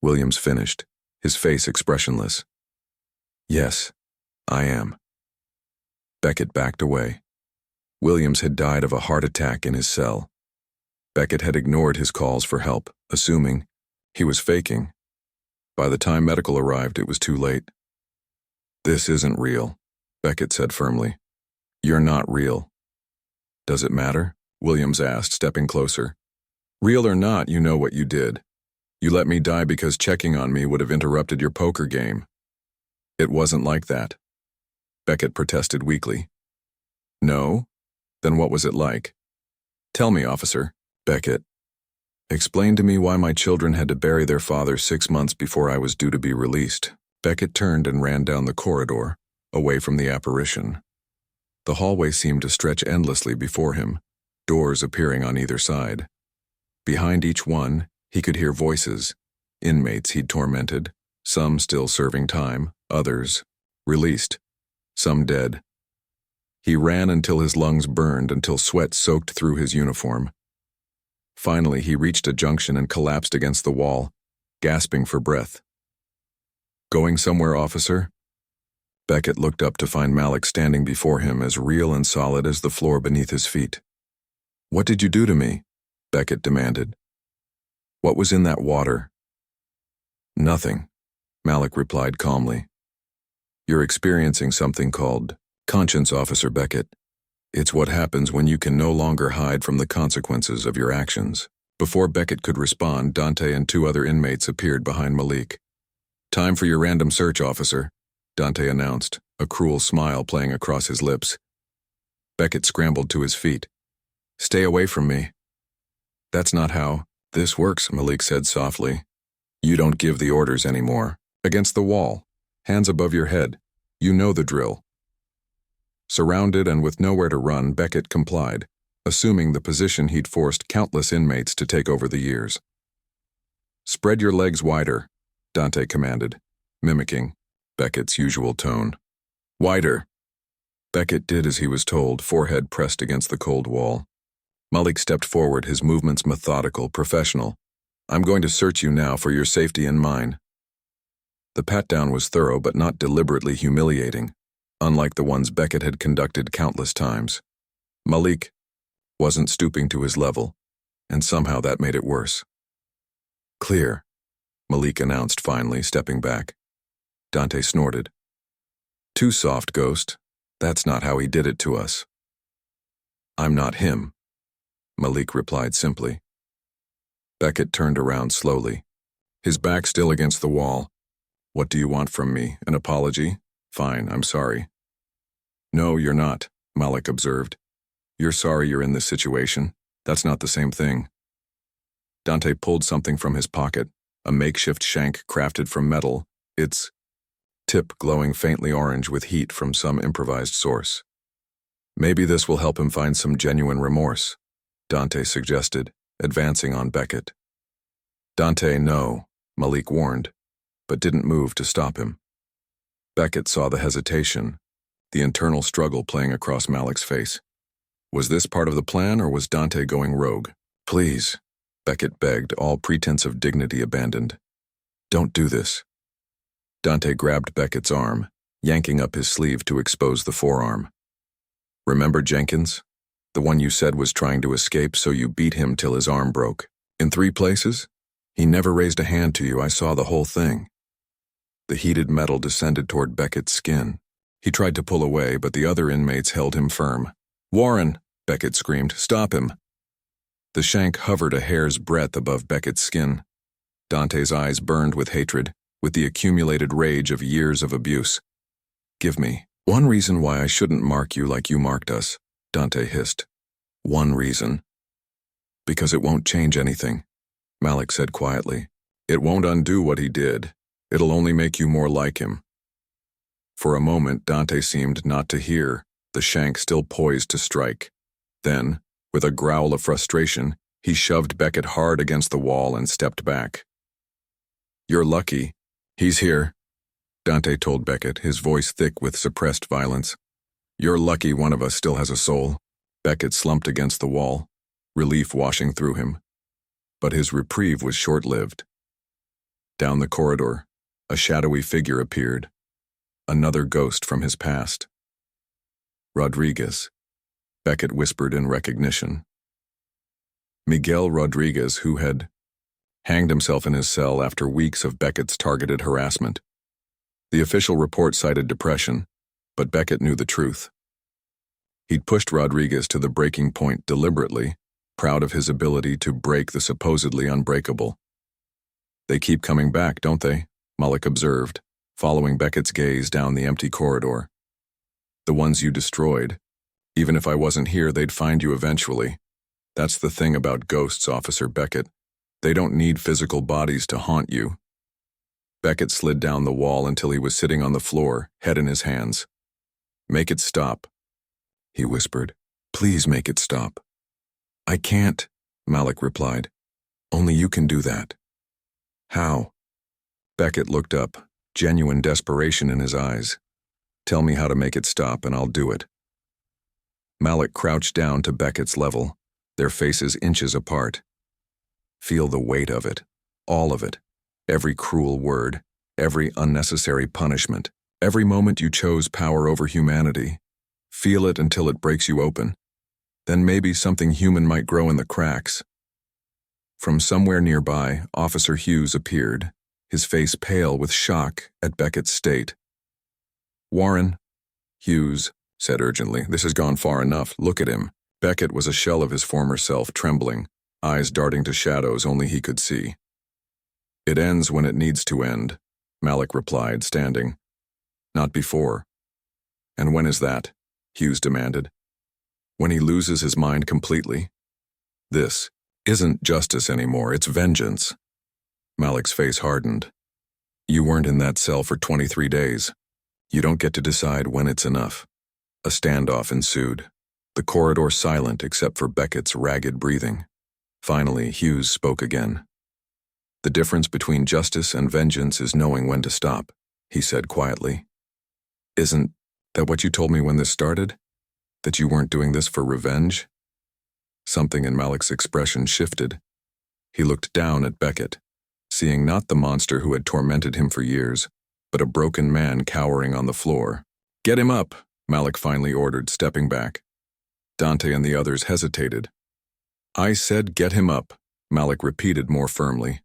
A: Williams finished, his face expressionless. "Yes, I am." Beckett backed away. Williams had died of a heart attack in his cell. Beckett had ignored his calls for help, assuming he was faking. By the time medical arrived, it was too late. "This isn't real," Beckett said firmly. "You're not real." "Does it matter?" Williams asked, stepping closer. "Real or not, you know what you did. You let me die because checking on me would have interrupted your poker game." "It wasn't like that," Beckett protested weakly. "No? Then what was it like? Tell me, officer." "Beckett, explain to me why my children had to bury their father 6 months before I was due to be released." Beckett turned and ran down the corridor, away from the apparition. The hallway seemed to stretch endlessly before him, doors appearing on either side. Behind each one, he could hear voices, inmates he'd tormented, some still serving time, others released, some dead. He ran until his lungs burned, until sweat soaked through his uniform. Finally, he reached a junction and collapsed against the wall, gasping for breath. "Going somewhere, officer?" Beckett looked up to find Malik standing before him, as real and solid as the floor beneath his feet. "What did you do to me?" Beckett demanded. "What was in that water?" "Nothing," Malik replied calmly. "You're experiencing something called conscience, Officer Beckett. It's what happens when you can no longer hide from the consequences of your actions." Before Beckett could respond, Dante and 2 other inmates appeared behind Malik. "Time for your random search, officer," Dante announced, a cruel smile playing across his lips. Beckett scrambled to his feet. "Stay away from me." "That's not how this works," Malik said softly. "You don't give the orders anymore. Against the wall. Hands above your head. You know the drill." Surrounded and with nowhere to run, Beckett complied, assuming the position he'd forced countless inmates to take over the years. "Spread your legs wider," Dante commanded, mimicking Beckett's usual tone. "Wider." Beckett did as he was told, forehead pressed against the cold wall. Malik stepped forward, his movements methodical, professional. "I'm going to search you now for your safety and mine." The pat-down was thorough but not deliberately humiliating, unlike the ones Beckett had conducted countless times. Malik wasn't stooping to his level, and somehow that made it worse. "Clear," Malik announced finally, stepping back. Dante snorted. "Too soft, Ghost. That's not how he did it to us." "I'm not him," Malik replied simply. Beckett turned around slowly, his back still against the wall. "What do you want from me? An apology? Fine, I'm sorry." "No, you're not," Malik observed. "You're sorry you're in this situation. That's not the same thing." Dante pulled something from his pocket, a makeshift shank crafted from metal, its tip glowing faintly orange with heat from some improvised source. "Maybe this will help him find some genuine remorse," Dante suggested, advancing on Beckett. "Dante, no," Malik warned, but didn't move to stop him. Beckett saw the hesitation, the internal struggle playing across Malik's face. Was this part of the plan, or was Dante going rogue? "Please," Beckett begged, all pretense of dignity abandoned. "Don't do this." Dante grabbed Beckett's arm, yanking up his sleeve to expose the forearm. "Remember Jenkins? The one you said was trying to escape, so you beat him till his arm broke. In 3 places? He never raised a hand to you, I saw the whole thing." The heated metal descended toward Beckett's skin. He tried to pull away, but the other inmates held him firm. "Warren!" Beckett screamed. "Stop him!" The shank hovered a hair's breadth above Beckett's skin. Dante's eyes burned with hatred, with the accumulated rage of years of abuse. "Give me one reason why I shouldn't mark you like you marked us," Dante hissed. "One reason." "Because it won't change anything," Malik said quietly. "It won't undo what he did. It'll only make you more like him." For a moment, Dante seemed not to hear, the shank still poised to strike. Then, with a growl of frustration, he shoved Beckett hard against the wall and stepped back. "You're lucky. He's here," Dante told Beckett, his voice thick with suppressed violence. "You're lucky one of us still has a soul." Beckett slumped against the wall, relief washing through him. But his reprieve was short-lived. Down the corridor, a shadowy figure appeared, another ghost from his past. "Rodriguez," Beckett whispered in recognition. Miguel Rodriguez, who had hanged himself in his cell after weeks of Beckett's targeted harassment. The official report cited depression, but Beckett knew the truth. He'd pushed Rodriguez to the breaking point deliberately, proud of his ability to break the supposedly unbreakable. "They keep coming back, don't they?" Malik observed, following Beckett's gaze down the empty corridor. "The ones you destroyed. Even if I wasn't here, they'd find you eventually. That's the thing about ghosts, Officer Beckett. They don't need physical bodies to haunt you." Beckett slid down the wall until he was sitting on the floor, head in his hands. "Make it stop," he whispered. "Please make it stop." "I can't," Malik replied. "Only you can do that." "How?" Beckett looked up, genuine desperation in his eyes. "Tell me how to make it stop and I'll do it." Malik crouched down to Beckett's level, their faces inches apart. "Feel the weight of it, all of it, every cruel word, every unnecessary punishment, every moment you chose power over humanity. Feel it until it breaks you open. Then maybe something human might grow in the cracks." From somewhere nearby, Officer Hughes appeared, his face pale with shock at Beckett's state. "Warren," Hughes said urgently, "this has gone far enough. Look at him." Beckett was a shell of his former self, trembling, eyes darting to shadows only he could see. "It ends when it needs to end," Malik replied, standing. "Not before." "And when is that?" Hughes demanded. "When he loses his mind completely. This isn't justice anymore, it's vengeance." Malik's face hardened. "You weren't in that cell for 23 days. You don't get to decide when it's enough." A standoff ensued, the corridor silent except for Beckett's ragged breathing. Finally, Hughes spoke again. "The difference between justice and vengeance is knowing when to stop," he said quietly. "Isn't that what you told me when this started? That you weren't doing this for revenge?" Something in Malik's expression shifted. He looked down at Beckett, seeing not the monster who had tormented him for years, but a broken man cowering on the floor. "Get him up," Malik finally ordered, stepping back. Dante and the others hesitated. "I said get him up," Malik repeated more firmly.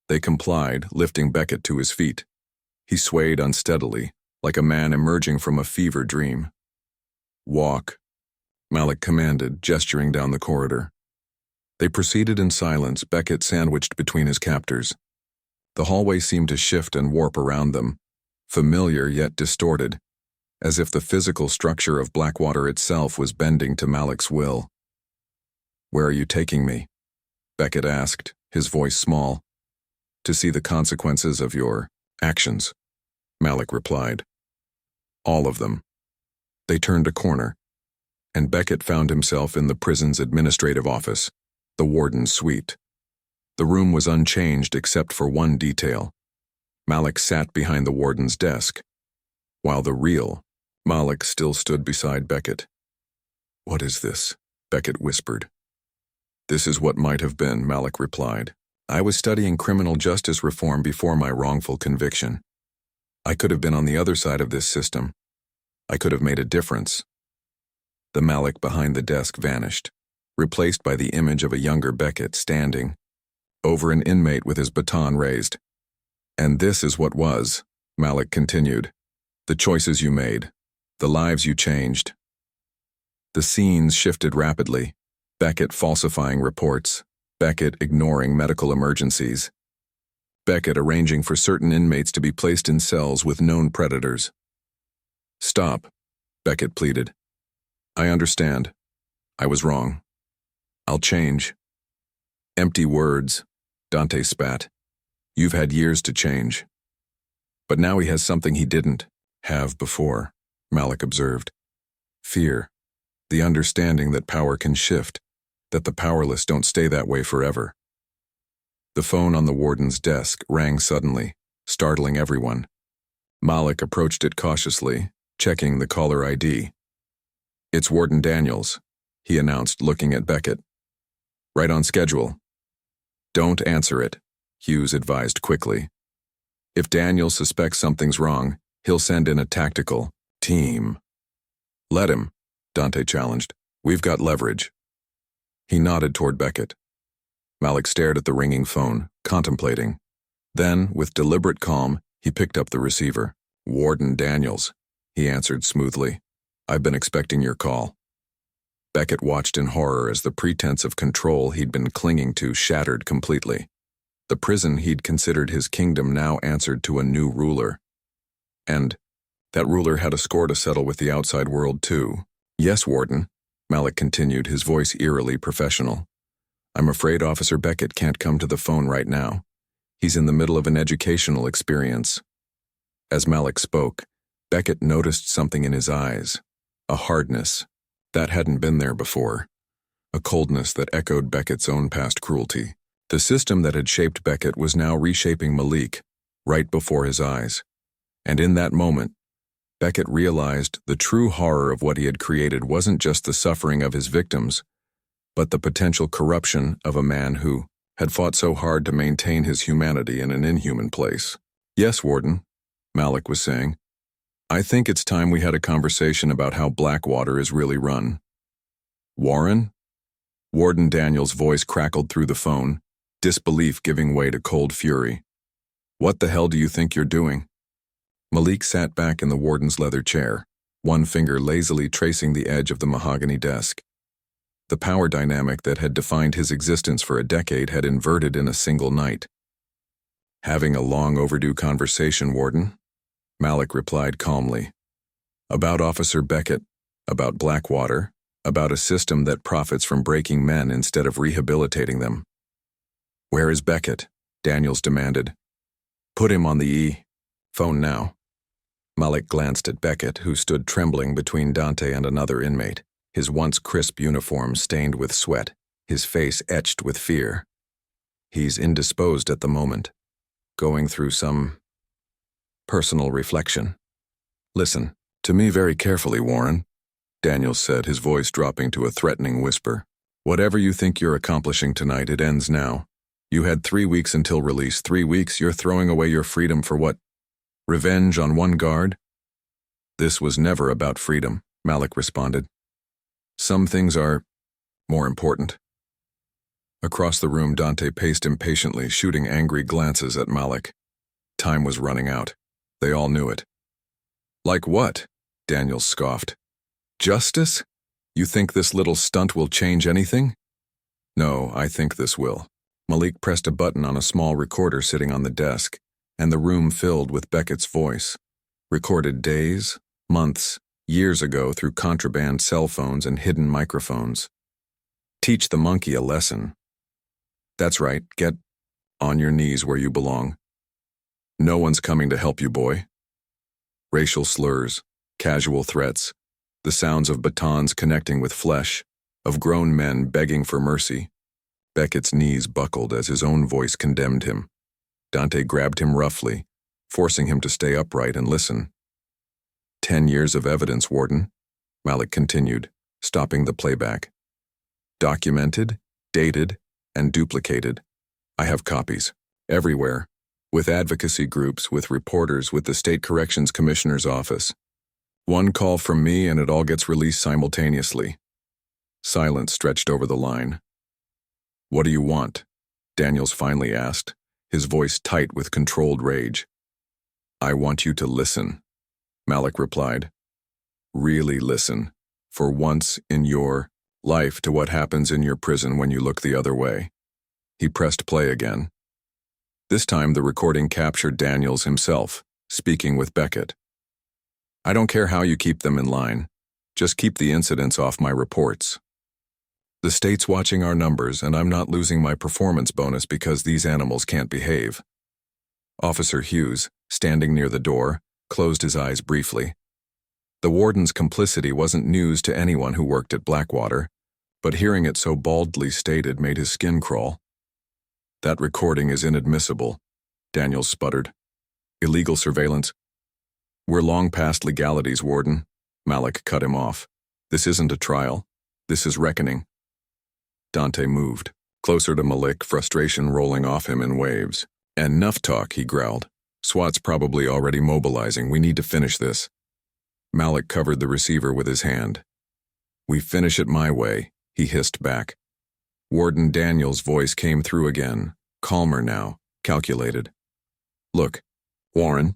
A: They complied, lifting Beckett to his feet. He swayed unsteadily, like a man emerging from a fever dream. "Walk," Malik commanded, gesturing down the corridor. They proceeded in silence, Beckett sandwiched between his captors. The hallway seemed to shift and warp around them, familiar yet distorted, as if the physical structure of Blackwater itself was bending to Malik's will. "Where are you taking me?" Beckett asked, his voice small. "To see the consequences of your actions," Malik replied. "All of them." They turned a corner, and Beckett found himself in the prison's administrative office, the warden's suite. The room was unchanged except for one detail. Malik sat behind the warden's desk, while the real Malik still stood beside Beckett. "What is this?" Beckett whispered. This is what might have been, Malik replied. I was studying criminal justice reform before my wrongful conviction. I could have been on the other side of this system. I could have made a difference. The Malik behind the desk vanished, replaced by the image of a younger Beckett standing over an inmate with his baton raised. And this is what was, Malik continued. The choices you made, the lives you changed. The scenes shifted rapidly. Beckett falsifying reports, Beckett ignoring medical emergencies, Beckett arranging for certain inmates to be placed in cells with known predators. Stop, Beckett pleaded. I understand. I was wrong. I'll change. Empty words, Dante spat. You've had years to change. But now he has something he didn't have before, Malik observed. Fear, the understanding that power can shift, that the powerless don't stay that way forever. The phone on the warden's desk rang suddenly, startling everyone. Malik approached it cautiously, checking the caller ID. It's Warden Daniels, he announced, looking at Beckett. Right on schedule. Don't answer it, Hughes advised quickly. If Daniels suspects something's wrong, he'll send in a tactical team. Let him, Dante challenged. We've got leverage. He nodded toward Beckett. Malik stared at the ringing phone, contemplating. Then, with deliberate calm, he picked up the receiver. Warden Daniels, he answered smoothly. I've been expecting your call. Beckett watched in horror as the pretense of control he'd been clinging to shattered completely. The prison he'd considered his kingdom now answered to a new ruler. And that ruler had a score to settle with the outside world too. Yes, Warden, Malik continued, his voice eerily professional. I'm afraid Officer Beckett can't come to the phone right now. He's in the middle of an educational experience. As Malik spoke, Beckett noticed something in his eyes, a hardness that hadn't been there before, a coldness that echoed Beckett's own past cruelty. The system that had shaped Beckett was now reshaping Malik, right before his eyes. And in that moment, Beckett realized the true horror of what he had created wasn't just the suffering of his victims, but the potential corruption of a man who had fought so hard to maintain his humanity in an inhuman place. Yes, Warden, Malik was saying. I think it's time we had a conversation about how Blackwater is really run. Warren? Warden Daniels' voice crackled through the phone, disbelief giving way to cold fury. What the hell do you think you're doing? Malik sat back in the warden's leather chair, one finger lazily tracing the edge of the mahogany desk. The power dynamic that had defined his existence for a decade had inverted in a single night. Having a long overdue conversation, Warden, Malik replied calmly. About Officer Beckett, about Blackwater, about a system that profits from breaking men instead of rehabilitating them. Where is Beckett? Daniels demanded. Put him on the phone now. Malik glanced at Beckett, who stood trembling between Dante and another inmate, his once crisp uniform stained with sweat, his face etched with fear. He's indisposed at the moment, going through some personal reflection. Listen to me very carefully, Warren, Daniels said, his voice dropping to a threatening whisper. Whatever you think you're accomplishing tonight, it ends now. You had 3 weeks until release. 3 weeks, you're throwing away your freedom for what? Revenge on one guard? This was never about freedom, Malik responded. Some things are more important. Across the room, Dante paced impatiently, shooting angry glances at Malik. Time was running out. They all knew it. Like what? Daniels scoffed. Justice? You think this little stunt will change anything? No, I think this will. Malik pressed a button on a small recorder sitting on the desk, and the room filled with Beckett's voice, recorded days, months, years ago through contraband cell phones and hidden microphones. Teach the monkey a lesson. That's right, get on your knees where you belong. No one's coming to help you, boy. Racial slurs, casual threats, the sounds of batons connecting with flesh, of grown men begging for mercy. Beckett's knees buckled as his own voice condemned him. Dante grabbed him roughly, forcing him to stay upright and listen. 10 years of evidence, Warden, Malik continued, stopping the playback. Documented, dated and duplicated. I have copies. Everywhere. With advocacy groups, with reporters, with the State Corrections Commissioner's office. One call from me and it all gets released simultaneously. Silence stretched over the line. "What do you want?" Daniels finally asked, his voice tight with controlled rage. "I want you to listen," Malik replied. "Really listen, for once in your life, to what happens in your prison when you look the other way." He pressed play again. This time the recording captured Daniels himself, speaking with Beckett. "I don't care how you keep them in line. Just keep the incidents off my reports. The state's watching our numbers, and I'm not losing my performance bonus because these animals can't behave." Officer Hughes, standing near the door, closed his eyes briefly. The warden's complicity wasn't news to anyone who worked at Blackwater, but hearing it so baldly stated made his skin crawl. "That recording is inadmissible," Daniels sputtered. "Illegal surveillance." "We're long past legalities, Warden," Malik cut him off. "This isn't a trial. This is reckoning." Dante moved, closer to Malik, frustration rolling off him in waves. "Enough talk," he growled. "SWAT's probably already mobilizing. We need to finish this." Malik covered the receiver with his hand. "We finish it my way," he hissed back. Warden Daniels' voice came through again, calmer now, calculated. "Look, Warren,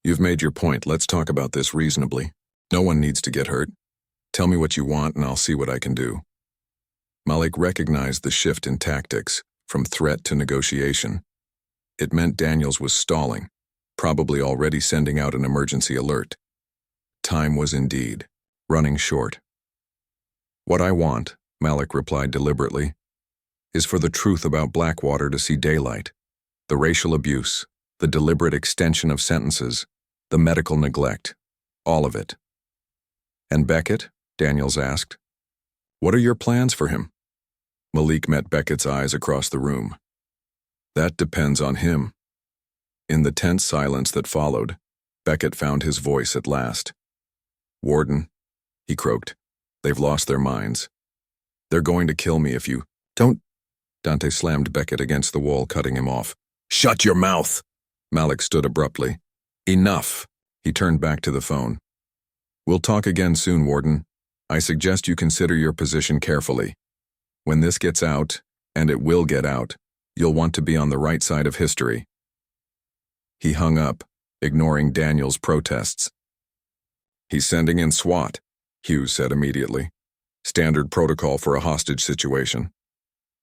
A: you've made your point. Let's talk about this reasonably. No one needs to get hurt. Tell me what you want and I'll see what I can do." Malik recognized the shift in tactics, from threat to negotiation. It meant Daniels was stalling, probably already sending out an emergency alert. Time was indeed running short. "What I want," Malik replied deliberately, "is for the truth about Blackwater to see daylight. The racial abuse, the deliberate extension of sentences, the medical neglect, all of it." "And Beckett?" Daniels asked. "What are your plans for him?" Malik met Beckett's eyes across the room. "That depends on him." In the tense silence that followed, Beckett found his voice at last. "Warden," he croaked, "they've lost their minds. They're going to kill me if you don't." Dante slammed Beckett against the wall, cutting him off. "Shut your mouth!" Malik stood abruptly. "Enough!" He turned back to the phone. "We'll talk again soon, Warden. I suggest you consider your position carefully. When this gets out, and it will get out, you'll want to be on the right side of history." He hung up, ignoring Daniels' protests. "He's sending in SWAT," Hughes said immediately. "Standard protocol for a hostage situation."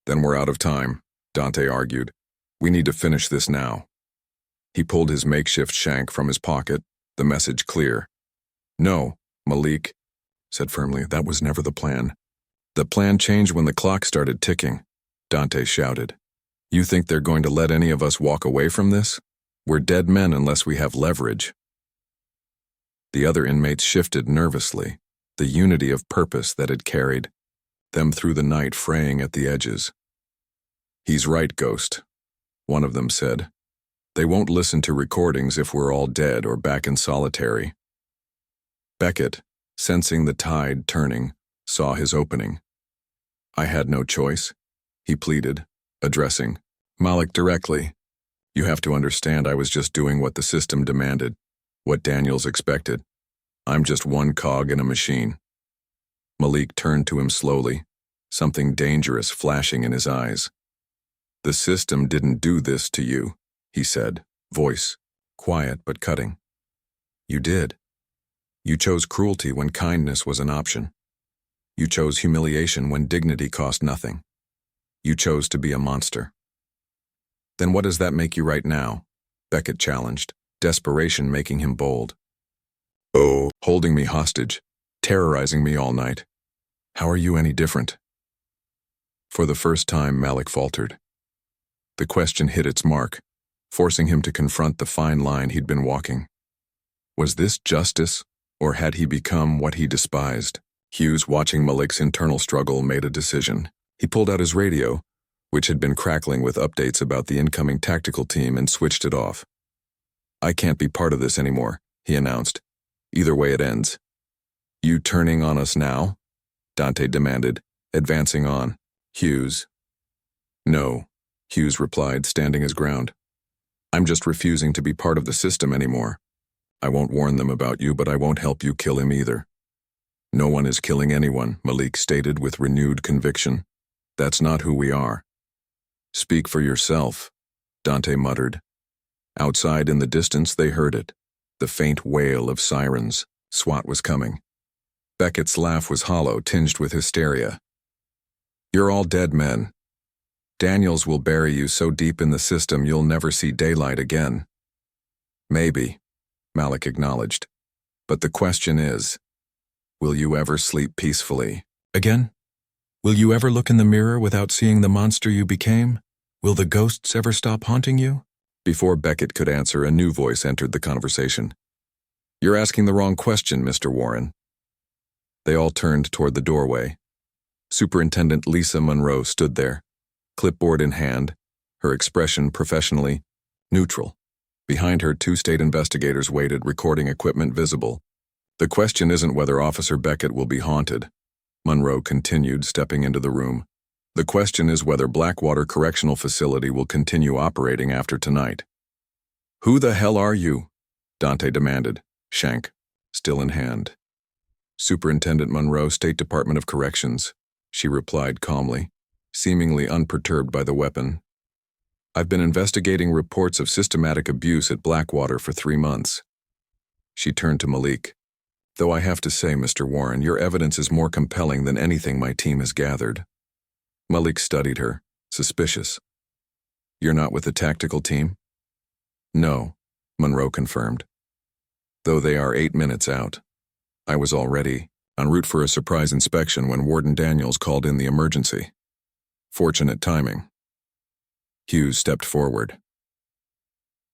A: "Then we're out of time," Dante argued. "We need to finish this now." He pulled his makeshift shank from his pocket, the message clear. "No," Malik said firmly, "that was never the plan." "The plan changed when the clock started ticking," Dante shouted. "You think they're going to let any of us walk away from this? We're dead men unless we have leverage." The other inmates shifted nervously, the unity of purpose that had carried them through the night fraying at the edges. "He's right, Ghost," one of them said. "They won't listen to recordings if we're all dead or back in solitary." Beckett, sensing the tide turning, saw his opening. "I had no choice," he pleaded, addressing Malik directly. "You have to understand I was just doing what the system demanded, what Daniels expected. I'm just one cog in a machine." Malik turned to him slowly, something dangerous flashing in his eyes. "The system didn't do this to you," he said, voice quiet but cutting. "You did. You chose cruelty when kindness was an option. You chose humiliation when dignity cost nothing. You chose to be a monster." "Then what does that make you right now?" Beckett challenged, desperation making him bold. "Oh, holding me hostage, terrorizing me all night. How are you any different?" For the first time, Malik faltered. The question hit its mark, forcing him to confront the fine line he'd been walking. Was this justice, or had he become what he despised? Hughes, watching Malik's internal struggle, made a decision. He pulled out his radio, which had been crackling with updates about the incoming tactical team, and switched it off. "I can't be part of this anymore," he announced. "Either way it ends." "You turning on us now?" Dante demanded, advancing on Hughes. No, Hughes replied, standing his ground. I'm just refusing to be part of the system anymore. I won't warn them about you, but I won't help you kill him either. No one is killing anyone, Malik stated with renewed conviction. That's not who we are. Speak for yourself, Dante muttered. Outside in the distance they heard it, the faint wail of sirens. SWAT was coming. Beckett's laugh was hollow, tinged with hysteria. You're all dead men. Daniels will bury you so deep in the system you'll never see daylight again. Maybe, Malik acknowledged. But the question is, will you ever sleep peacefully? Again? Will you ever look in the mirror without seeing the monster you became? Will the ghosts ever stop haunting you? Before Beckett could answer, a new voice entered the conversation. You're asking the wrong question, Mr. Warren. They all turned toward the doorway. Superintendent Lisa Monroe stood there, clipboard in hand, her expression professionally neutral. Behind her, 2 state investigators waited, recording equipment visible. The question isn't whether Officer Beckett will be haunted, Monroe continued, stepping into the room. The question is whether Blackwater Correctional Facility will continue operating after tonight. Who the hell are you? Dante demanded, shank still in hand. Superintendent Monroe, State Department of Corrections, she replied calmly, seemingly unperturbed by the weapon. I've been investigating reports of systematic abuse at Blackwater for 3 months. She turned to Malik. Though I have to say, Mr. Warren, your evidence is more compelling than anything my team has gathered. Malik studied her, suspicious. You're not with the tactical team? No, Monroe confirmed. Though they are 8 minutes out. I was already en route for a surprise inspection when Warden Daniels called in the emergency. Fortunate timing. Hughes stepped forward.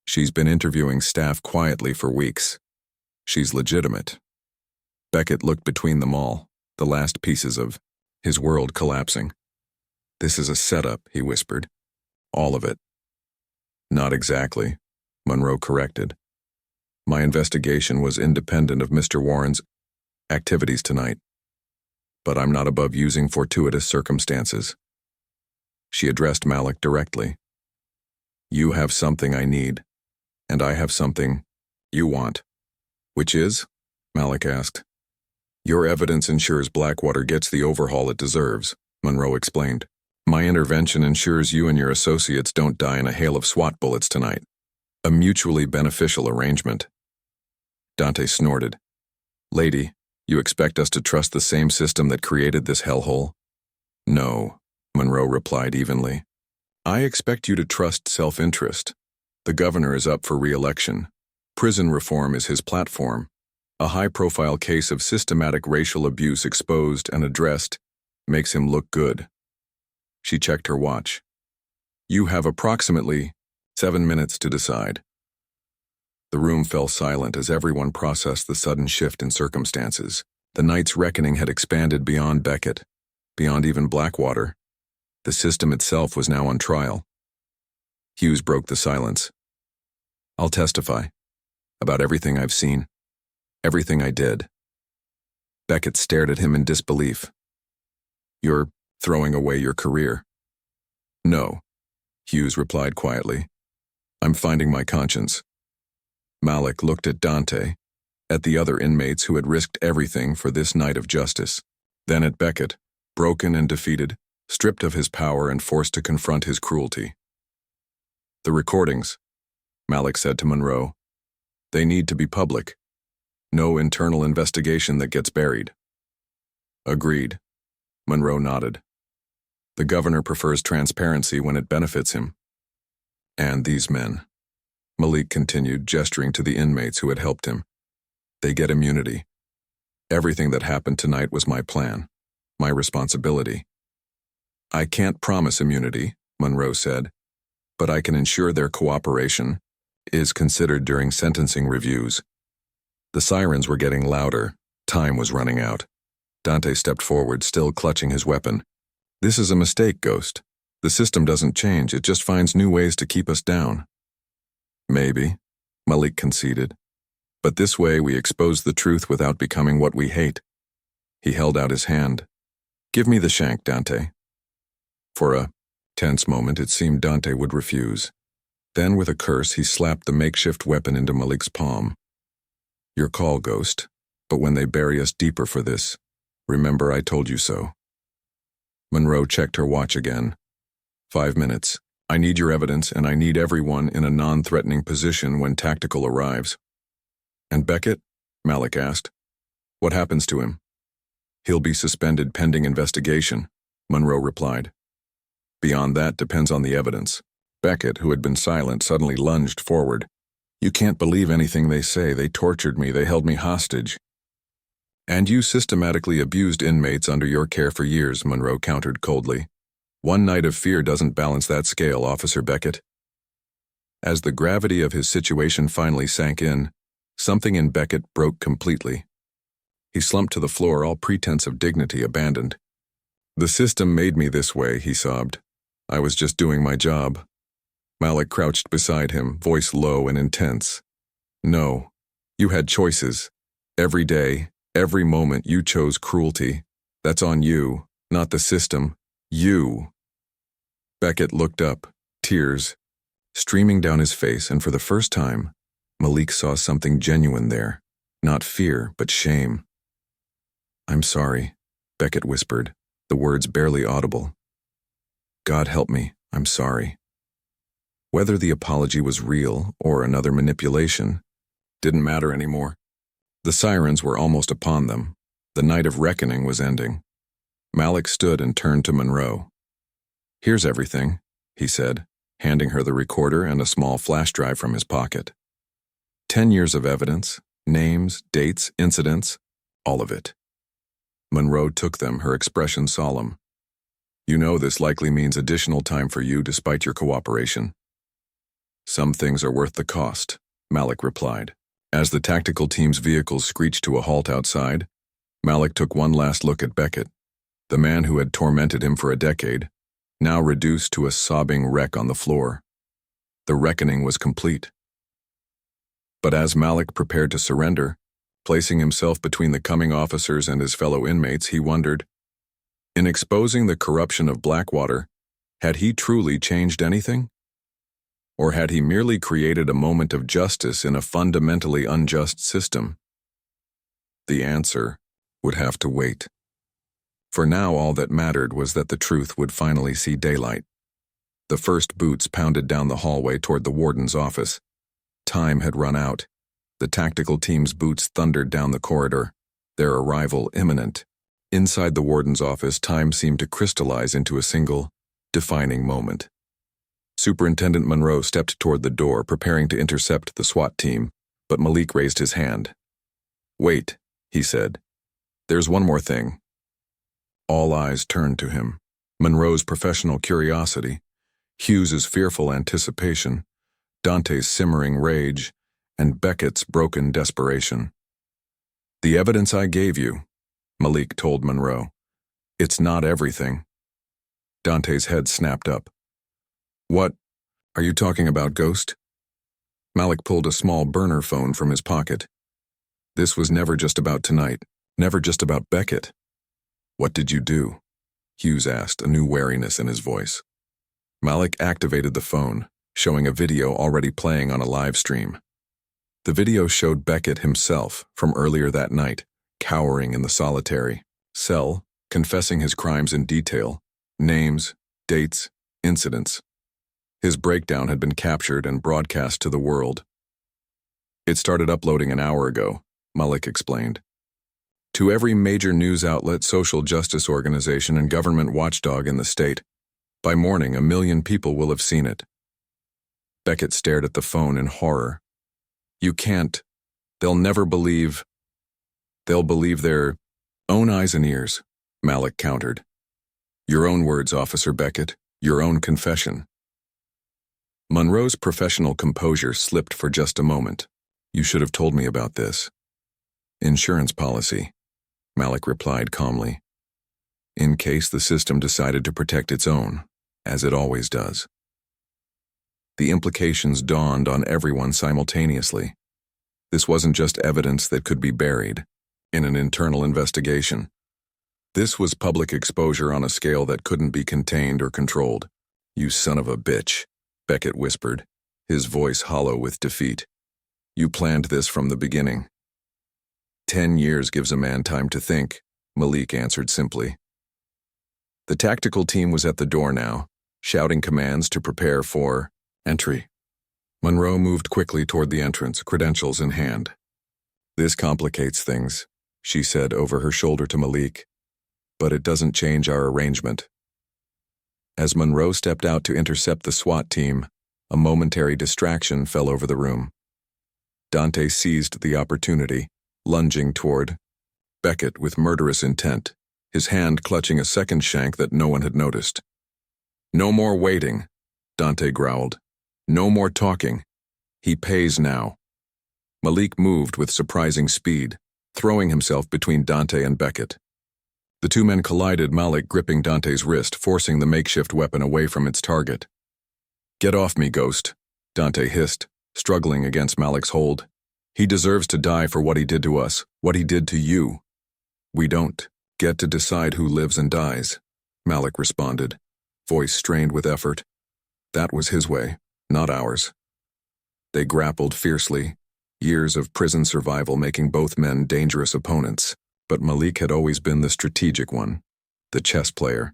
A: She's been interviewing staff quietly for weeks. She's legitimate. Beckett looked between them all, the last pieces of his world collapsing. This is a setup, he whispered. All of it. Not exactly, Monroe corrected. My investigation was independent of Mr. Warren's activities tonight. But I'm not above using fortuitous circumstances. She addressed Malik directly. You have something I need, and I have something you want. Which is? Malik asked. Your evidence ensures Blackwater gets the overhaul it deserves, Monroe explained. My intervention ensures you and your associates don't die in a hail of SWAT bullets tonight. A mutually beneficial arrangement. Dante snorted. Lady, you expect us to trust the same system that created this hellhole? No, Monroe replied evenly. I expect you to trust self-interest. The governor is up for re-election. Prison reform is his platform. A high-profile case of systematic racial abuse exposed and addressed makes him look good. She checked her watch. You have approximately 7 minutes to decide. The room fell silent as everyone processed the sudden shift in circumstances. The night's reckoning had expanded beyond Beckett, beyond even Blackwater. The system itself was now on trial. Hughes broke the silence. I'll testify about everything I've seen, everything I did. Beckett stared at him in disbelief. You're throwing away your career. No, Hughes replied quietly. I'm finding my conscience. Malik looked at Dante, at the other inmates who had risked everything for this night of justice, then at Beckett, broken and defeated, stripped of his power and forced to confront his cruelty. The recordings, Malik said to Monroe. They need to be public. No internal investigation that gets buried. Agreed. Monroe nodded. The governor prefers transparency when it benefits him. And these men, Malik continued, gesturing to the inmates who had helped him. They get immunity. Everything that happened tonight was my plan, my responsibility. I can't promise immunity, Monroe said, but I can ensure their cooperation is considered during sentencing reviews. The sirens were getting louder. Time was running out. Dante stepped forward, still clutching his weapon. This is a mistake, Ghost. The system doesn't change, it just finds new ways to keep us down. Maybe, Malik conceded. But this way we expose the truth without becoming what we hate. He held out his hand. Give me the shank, Dante. For a Tense moment, it seemed Dante would refuse. Then, with a curse, he slapped the makeshift weapon into Malik's palm. Your call, Ghost, but when they bury us deeper for this, remember I told you so. Monroe checked her watch again. 5 minutes. I need your evidence, and I need everyone in a non-threatening position when tactical arrives. And Beckett? Malik asked. What happens to him? He'll be suspended pending investigation, Monroe replied. Beyond that depends on the evidence. Beckett, who had been silent, suddenly lunged forward. You can't believe anything they say. They tortured me. They held me hostage. And you systematically abused inmates under your care for years, Monroe countered coldly. One night of fear doesn't balance that scale, Officer Beckett. As the gravity of his situation finally sank in, something in Beckett broke completely. He slumped to the floor, all pretense of dignity abandoned. The system made me this way, he sobbed. I was just doing my job. Malik crouched beside him, voice low and intense. No, you had choices. Every day, every moment you chose cruelty. That's on you, not the system. You. Beckett looked up, tears streaming down his face, and for the first time, Malik saw something genuine there. Not fear, but shame. I'm sorry, Beckett whispered, the words barely audible. God help me, I'm sorry. Whether the apology was real or another manipulation didn't matter anymore. The sirens were almost upon them. The night of reckoning was ending. Malik stood and turned to Monroe. Here's everything, he said, handing her the recorder and a small flash drive from his pocket. 10 years of evidence, names, dates, incidents, all of it. Monroe took them, her expression solemn. You know this likely means additional time for you despite your cooperation. Some things are worth the cost, Malik replied. As the tactical team's vehicles screeched to a halt outside, Malik took one last look at Beckett, the man who had tormented him for a decade, now reduced to a sobbing wreck on the floor. The reckoning was complete. But as Malik prepared to surrender, placing himself between the coming officers and his fellow inmates, he wondered, in exposing the corruption of Blackwater, had he truly changed anything? Or had he merely created a moment of justice in a fundamentally unjust system? The answer would have to wait. For now, all that mattered was that the truth would finally see daylight. The first boots pounded down the hallway toward the warden's office. Time had run out. The tactical team's boots thundered down the corridor, their arrival imminent. Inside the warden's office, time seemed to crystallize into a single, defining moment. Superintendent Monroe stepped toward the door, preparing to intercept the SWAT team, but Malik raised his hand. Wait, he said. There's one more thing. All eyes turned to him. Monroe's professional curiosity, Hughes's fearful anticipation, Dante's simmering rage, and Beckett's broken desperation. The evidence I gave you, Malik told Monroe. It's not everything. Dante's head snapped up. What are you talking about, Ghost? Malik pulled a small burner phone from his pocket. This was never just about tonight, never just about Beckett. What did you do? Hughes asked, a new wariness in his voice. Malik activated the phone, showing a video already playing on a live stream. The video showed Beckett himself from earlier that night, cowering in the solitary cell, confessing his crimes in detail, names, dates, incidents. His breakdown had been captured and broadcast to the world. It started uploading an hour ago, Malik explained. To every major news outlet, social justice organization, and government watchdog in the state. By morning, 1 million people will have seen it. Beckett stared at the phone in horror. You can't. They'll never believe. They'll believe their own eyes and ears, Malik countered. Your own words, Officer Beckett, your own confession. Monroe's professional composure slipped for just a moment. You should have told me about this. Insurance policy, Malik replied calmly. In case the system decided to protect its own, as it always does. The implications dawned on everyone simultaneously. This wasn't just evidence that could be buried in an internal investigation. This was public exposure on a scale that couldn't be contained or controlled. "You son of a bitch," Beckett whispered, his voice hollow with defeat. "You planned this from the beginning." 10 years gives a man time to think, Malik answered simply. The tactical team was at the door now, shouting commands to prepare for entry. Monroe moved quickly toward the entrance, credentials in hand. "This complicates things," she said over her shoulder to Malik, "but it doesn't change our arrangement." As Monroe stepped out to intercept the SWAT team, a momentary distraction fell over the room. Dante seized the opportunity, lunging toward Beckett with murderous intent, his hand clutching a second shank that no one had noticed. "No more waiting," Dante growled. "No more talking. He pays now." Malik moved with surprising speed, throwing himself between Dante and Beckett. The two men collided, Malik gripping Dante's wrist, forcing the makeshift weapon away from its target. "Get off me, Ghost," Dante hissed, struggling against Malik's hold. "He deserves to die for what he did to us, what he did to you." "We don't get to decide who lives and dies," Malik responded, voice strained with effort. That was his way, not ours. They grappled fiercely, years of prison survival making both men dangerous opponents, but Malik had always been the strategic one, the chess player.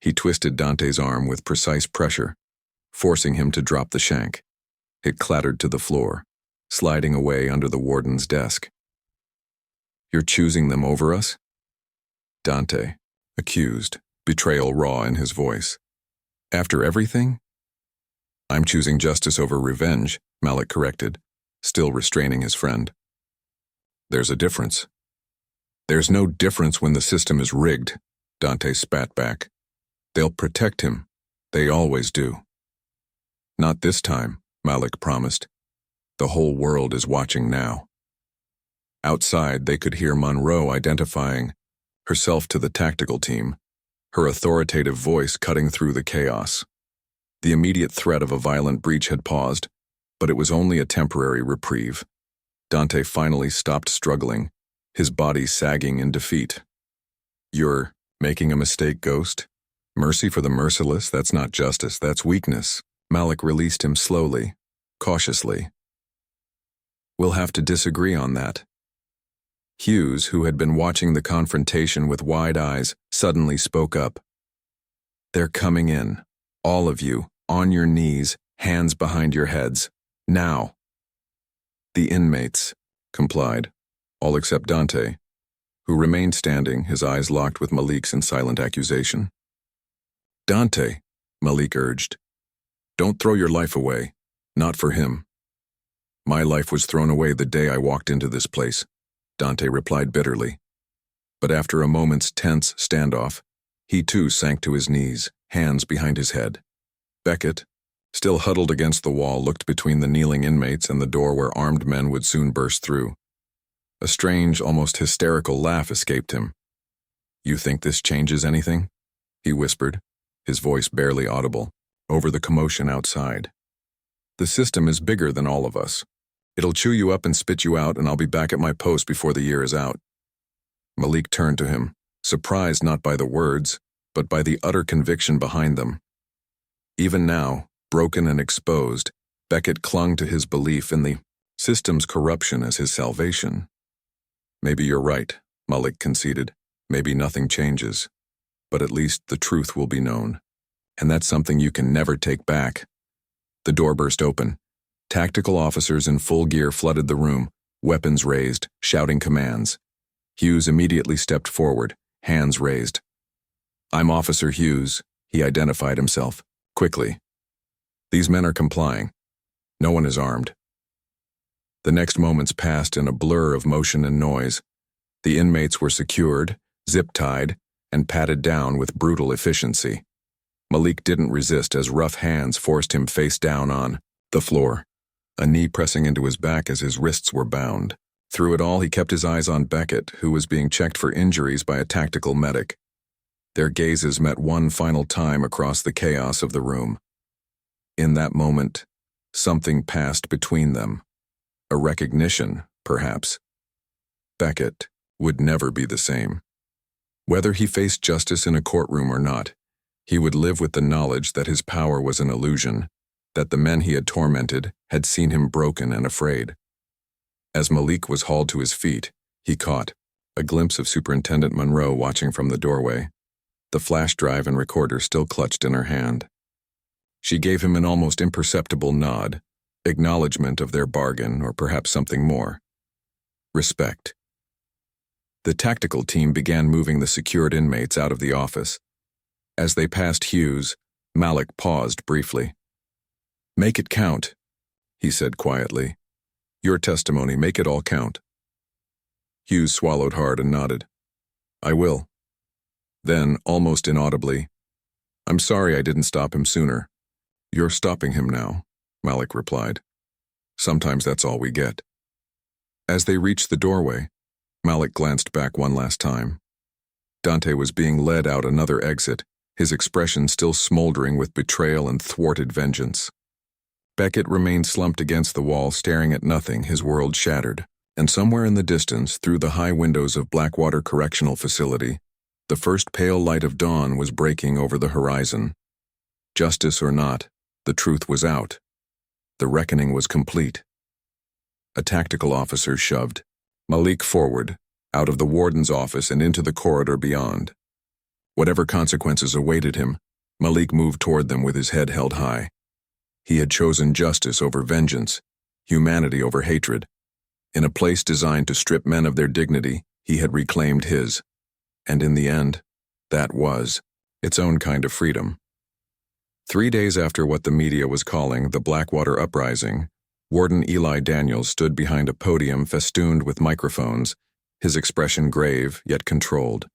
A: He twisted Dante's arm with precise pressure, forcing him to drop the shank. It clattered to the floor, sliding away under the warden's desk. "You're choosing them over us?" Dante accused, betrayal raw in his voice. "After everything?" "I'm choosing justice over revenge," Malik corrected, still restraining his friend. "There's a difference." "There's no difference when the system is rigged," Dante spat back. "They'll protect him. They always do." "Not this time," Malik promised. "The whole world is watching now." Outside, they could hear Monroe identifying herself to the tactical team, her authoritative voice cutting through the chaos. The immediate threat of a violent breach had paused, but it was only a temporary reprieve. Dante finally stopped struggling, his body sagging in defeat. "You're making a mistake, Ghost. Mercy for the merciless, that's not justice, that's weakness." Malik released him slowly, cautiously. "We'll have to disagree on that." Hughes, who had been watching the confrontation with wide eyes, suddenly spoke up. "They're coming in. All of you, on your knees, hands behind your heads. Now." The inmates complied, all except Dante, who remained standing, his eyes locked with Malik's in silent accusation. "Dante," Malik urged, "don't throw your life away. Not for him." "My life was thrown away the day I walked into this place," Dante replied bitterly. But after a moment's tense standoff, he too sank to his knees, hands behind his head. Beckett, still huddled against the wall, looked between the kneeling inmates and the door where armed men would soon burst through. A strange, almost hysterical laugh escaped him. "You think this changes anything?" he whispered, his voice barely audible, over the commotion outside. "The system is bigger than all of us. It'll chew you up and spit you out, and I'll be back at my post before the year is out." Malik turned to him, surprised not by the words, but by the utter conviction behind them. Even now, broken and exposed, Beckett clung to his belief in the system's corruption as his salvation. "Maybe you're right," Malik conceded. "Maybe nothing changes. But at least the truth will be known. And that's something you can never take back." The door burst open. Tactical officers in full gear flooded the room, weapons raised, shouting commands. Hughes immediately stepped forward, hands raised. "I'm Officer Hughes," he identified himself, quickly. "These men are complying. No one is armed." The next moments passed in a blur of motion and noise. The inmates were secured, zip-tied, and patted down with brutal efficiency. Malik didn't resist as rough hands forced him face down on the floor, a knee pressing into his back as his wrists were bound. Through it all, he kept his eyes on Beckett, who was being checked for injuries by a tactical medic. Their gazes met one final time across the chaos of the room. In that moment, something passed between them. A recognition, perhaps. Beckett would never be the same. Whether he faced justice in a courtroom or not, He would live with the knowledge that his power was an illusion, that the men he had tormented had seen him broken and afraid. As Malik was hauled to his feet, he caught a glimpse of Superintendent Monroe watching from the doorway, the flash drive and recorder still clutched in her hand. She gave him an almost imperceptible nod, acknowledgement of their bargain, or perhaps something more. Respect. The tactical team began moving the secured inmates out of the office. As they passed Hughes, Malik paused briefly. "Make it count," he said quietly. "Your testimony, make it all count." Hughes swallowed hard and nodded. "I will." Then, almost inaudibly, "I'm sorry I didn't stop him sooner." "You're stopping him now," Malik replied. "Sometimes that's all we get." As they reached the doorway, Malik glanced back one last time. Dante was being led out another exit, his expression still smoldering with betrayal and thwarted vengeance. Beckett remained slumped against the wall, staring at nothing, his world shattered. And somewhere in the distance, through the high windows of Blackwater Correctional Facility, the first pale light of dawn was breaking over the horizon. Justice or not, the truth was out. The reckoning was complete. A tactical officer shoved Malik forward, out of the warden's office and into the corridor beyond. Whatever consequences awaited him, Malik moved toward them with his head held high. He had chosen justice over vengeance, humanity over hatred. In a place designed to strip men of their dignity, he had reclaimed his. And in the end, that was its own kind of freedom. 3 days after what the media was calling the Blackwater Uprising, Warden Eli Daniels stood behind a podium festooned with microphones, his expression grave yet controlled.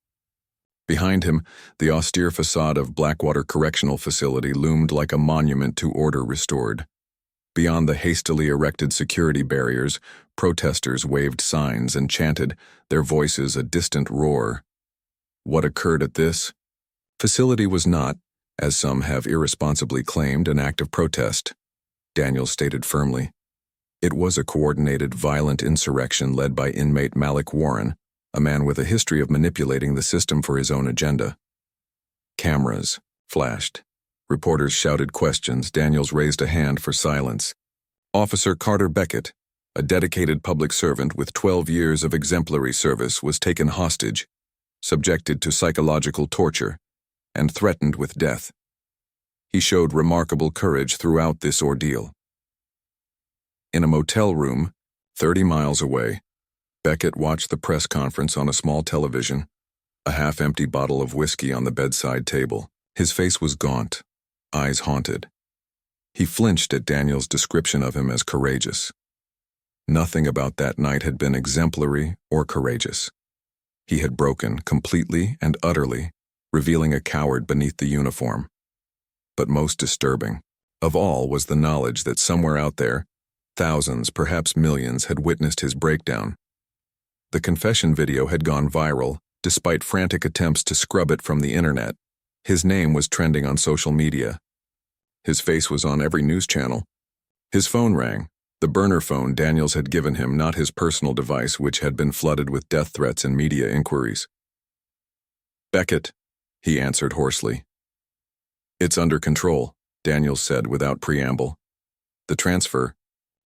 A: Behind him, the austere facade of Blackwater Correctional Facility loomed like a monument to order restored. Beyond the hastily erected security barriers, protesters waved signs and chanted, their voices a distant roar. What occurred at this facility was not, as some have irresponsibly claimed, an act of protest, Daniels stated firmly. It was a coordinated, violent insurrection led by inmate Malik Warren, a man with a history of manipulating the system for his own agenda. Cameras flashed. Reporters shouted questions. Daniels raised a hand for silence. Officer Carter Beckett, a dedicated public servant with 12 years of exemplary service, was taken hostage, subjected to psychological torture, and threatened with death. He showed remarkable courage throughout this ordeal. In a motel room, 30 miles away, Beckett watched the press conference on a small television, a half-empty bottle of whiskey on the bedside table. His face was gaunt, eyes haunted. He flinched at Daniels' description of him as courageous. Nothing about that night had been exemplary or courageous. He had broken completely and utterly, revealing a coward beneath the uniform. But most disturbing of all was the knowledge that somewhere out there, thousands, perhaps millions, had witnessed his breakdown. The confession video had gone viral, despite frantic attempts to scrub it from the internet. His name was trending on social media. His face was on every news channel. His phone rang, the burner phone Daniels had given him, not his personal device, which had been flooded with death threats and media inquiries. "Beckett," he answered hoarsely. "It's under control," Daniels said without preamble. "The transfer.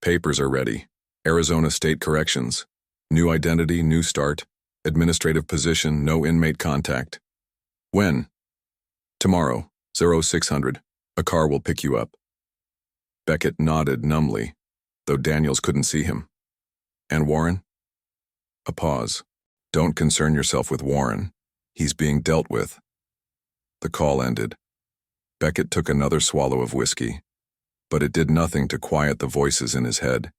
A: Papers are ready. Arizona State Corrections. New identity, new start. Administrative position, no inmate contact. When? Tomorrow, 0600. A car will pick you up." Beckett nodded numbly, though Daniels couldn't see him. "And Warren?" A pause. "Don't concern yourself with Warren. He's being dealt with." The call ended. Beckett took another swallow of whiskey, but it did nothing to quiet the voices in his head,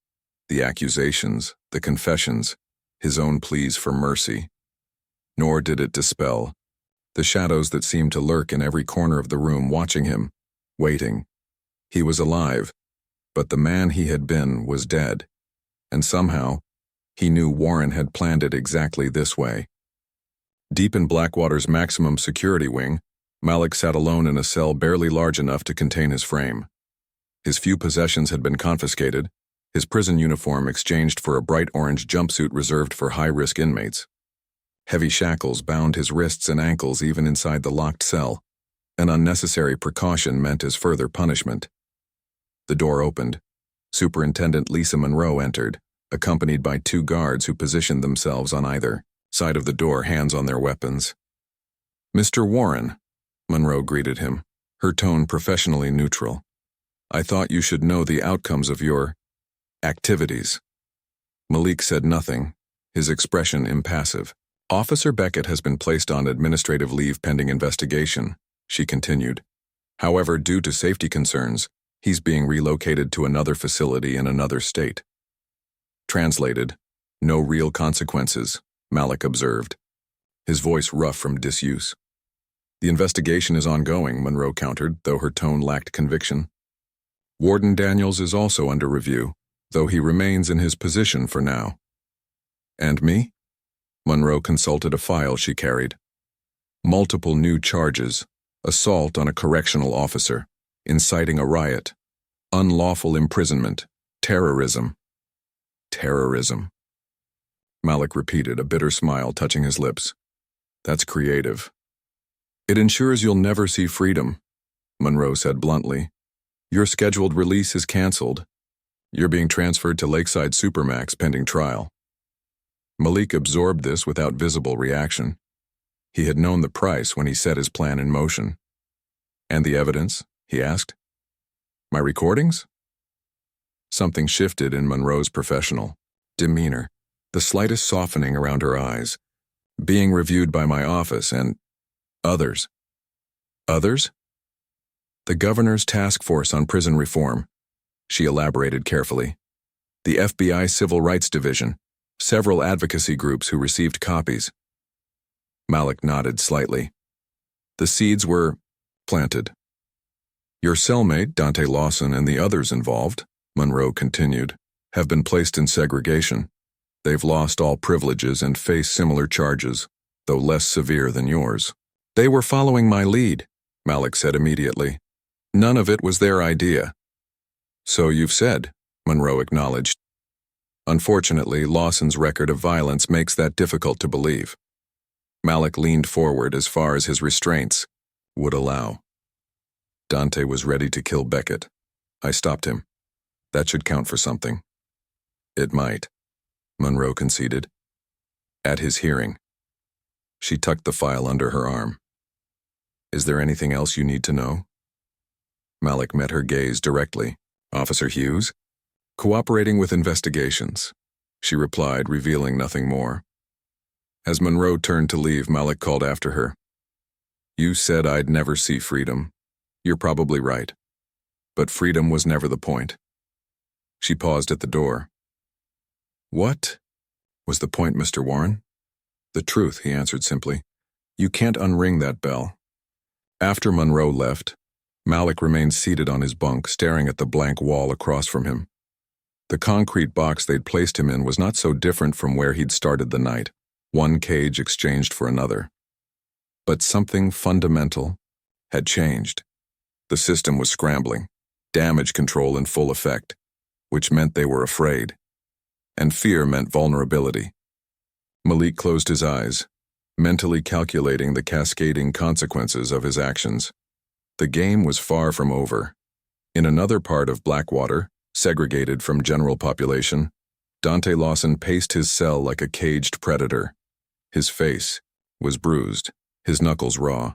A: the accusations, the confessions, his own pleas for mercy. Nor did it dispel the shadows that seemed to lurk in every corner of the room, watching him, waiting. He was alive, but the man he had been was dead, and somehow, he knew Warren had planned it exactly this way. Deep in Blackwater's maximum security wing, Malik sat alone in a cell barely large enough to contain his frame. His few possessions had been confiscated, his prison uniform exchanged for a bright orange jumpsuit reserved for high-risk inmates. Heavy shackles bound his wrists and ankles even inside the locked cell. An unnecessary precaution meant as further punishment. The door opened. Superintendent Lisa Monroe entered, accompanied by 2 guards who positioned themselves on either side of the door, hands on their weapons. "Mr. Warren," Monroe greeted him, her tone professionally neutral. "I thought you should know the outcomes of your activities." Malik said nothing, his expression impassive. "Officer Beckett has been placed on administrative leave pending investigation," she continued. "However, due to safety concerns, he's being relocated to another facility in another state." Translated, "No real consequences," Malik observed, his voice rough from disuse. "The investigation is ongoing," Monroe countered, though her tone lacked conviction. "Warden Daniels is also under review, though he remains in his position for now." "And me?" Monroe consulted a file she carried. "Multiple new charges: assault on a correctional officer, inciting a riot, unlawful imprisonment, terrorism." "Terrorism," Malik repeated, a bitter smile touching his lips. "That's creative." "It ensures you'll never see freedom," Monroe said bluntly. "Your scheduled release is canceled. You're being transferred to Lakeside Supermax pending trial." Malik absorbed this without visible reaction. He had known the price when he set his plan in motion. "And the evidence?" he asked. "My recordings?" Something shifted in Monroe's professional demeanor, the slightest softening around her eyes. "Being reviewed by my office and others." "Others?" "The governor's task force on prison reform," she elaborated carefully. "The FBI Civil Rights Division, several advocacy groups who received copies." Malik nodded slightly. "The seeds were planted." "Your cellmate, Dante Lawson, and the others involved," Monroe continued, "have been placed in segregation. They've lost all privileges and face similar charges, though less severe than yours." "They were following my lead," Malik said immediately. "None of it was their idea." "So you've said," Monroe acknowledged. "Unfortunately, Lawson's record of violence makes that difficult to believe." Malik leaned forward as far as his restraints would allow. "Dante was ready to kill Beckett. I stopped him. That should count for something." "It might," Monroe conceded. "At his hearing." She tucked the file under her arm. "Is there anything else you need to know?" Malik met her gaze directly. "Officer Hughes?" "Cooperating with investigations," she replied, revealing nothing more. As Monroe turned to leave, Malik called after her. "You said I'd never see freedom. You're probably right. But freedom was never the point." She paused at the door. "What was the point, Mr. Warren?" "The truth," he answered simply. "You can't unring that bell." After Monroe left, Malik remained seated on his bunk, staring at the blank wall across from him. The concrete box they'd placed him in was not so different from where he'd started the night, one cage exchanged for another. But something fundamental had changed. The system was scrambling, damage control in full effect, which meant they were afraid. And fear meant vulnerability. Malik closed his eyes, mentally calculating the cascading consequences of his actions. The game was far from over. In another part of Blackwater, segregated from general population, Dante Lawson paced his cell like a caged predator. His face was bruised, his knuckles raw.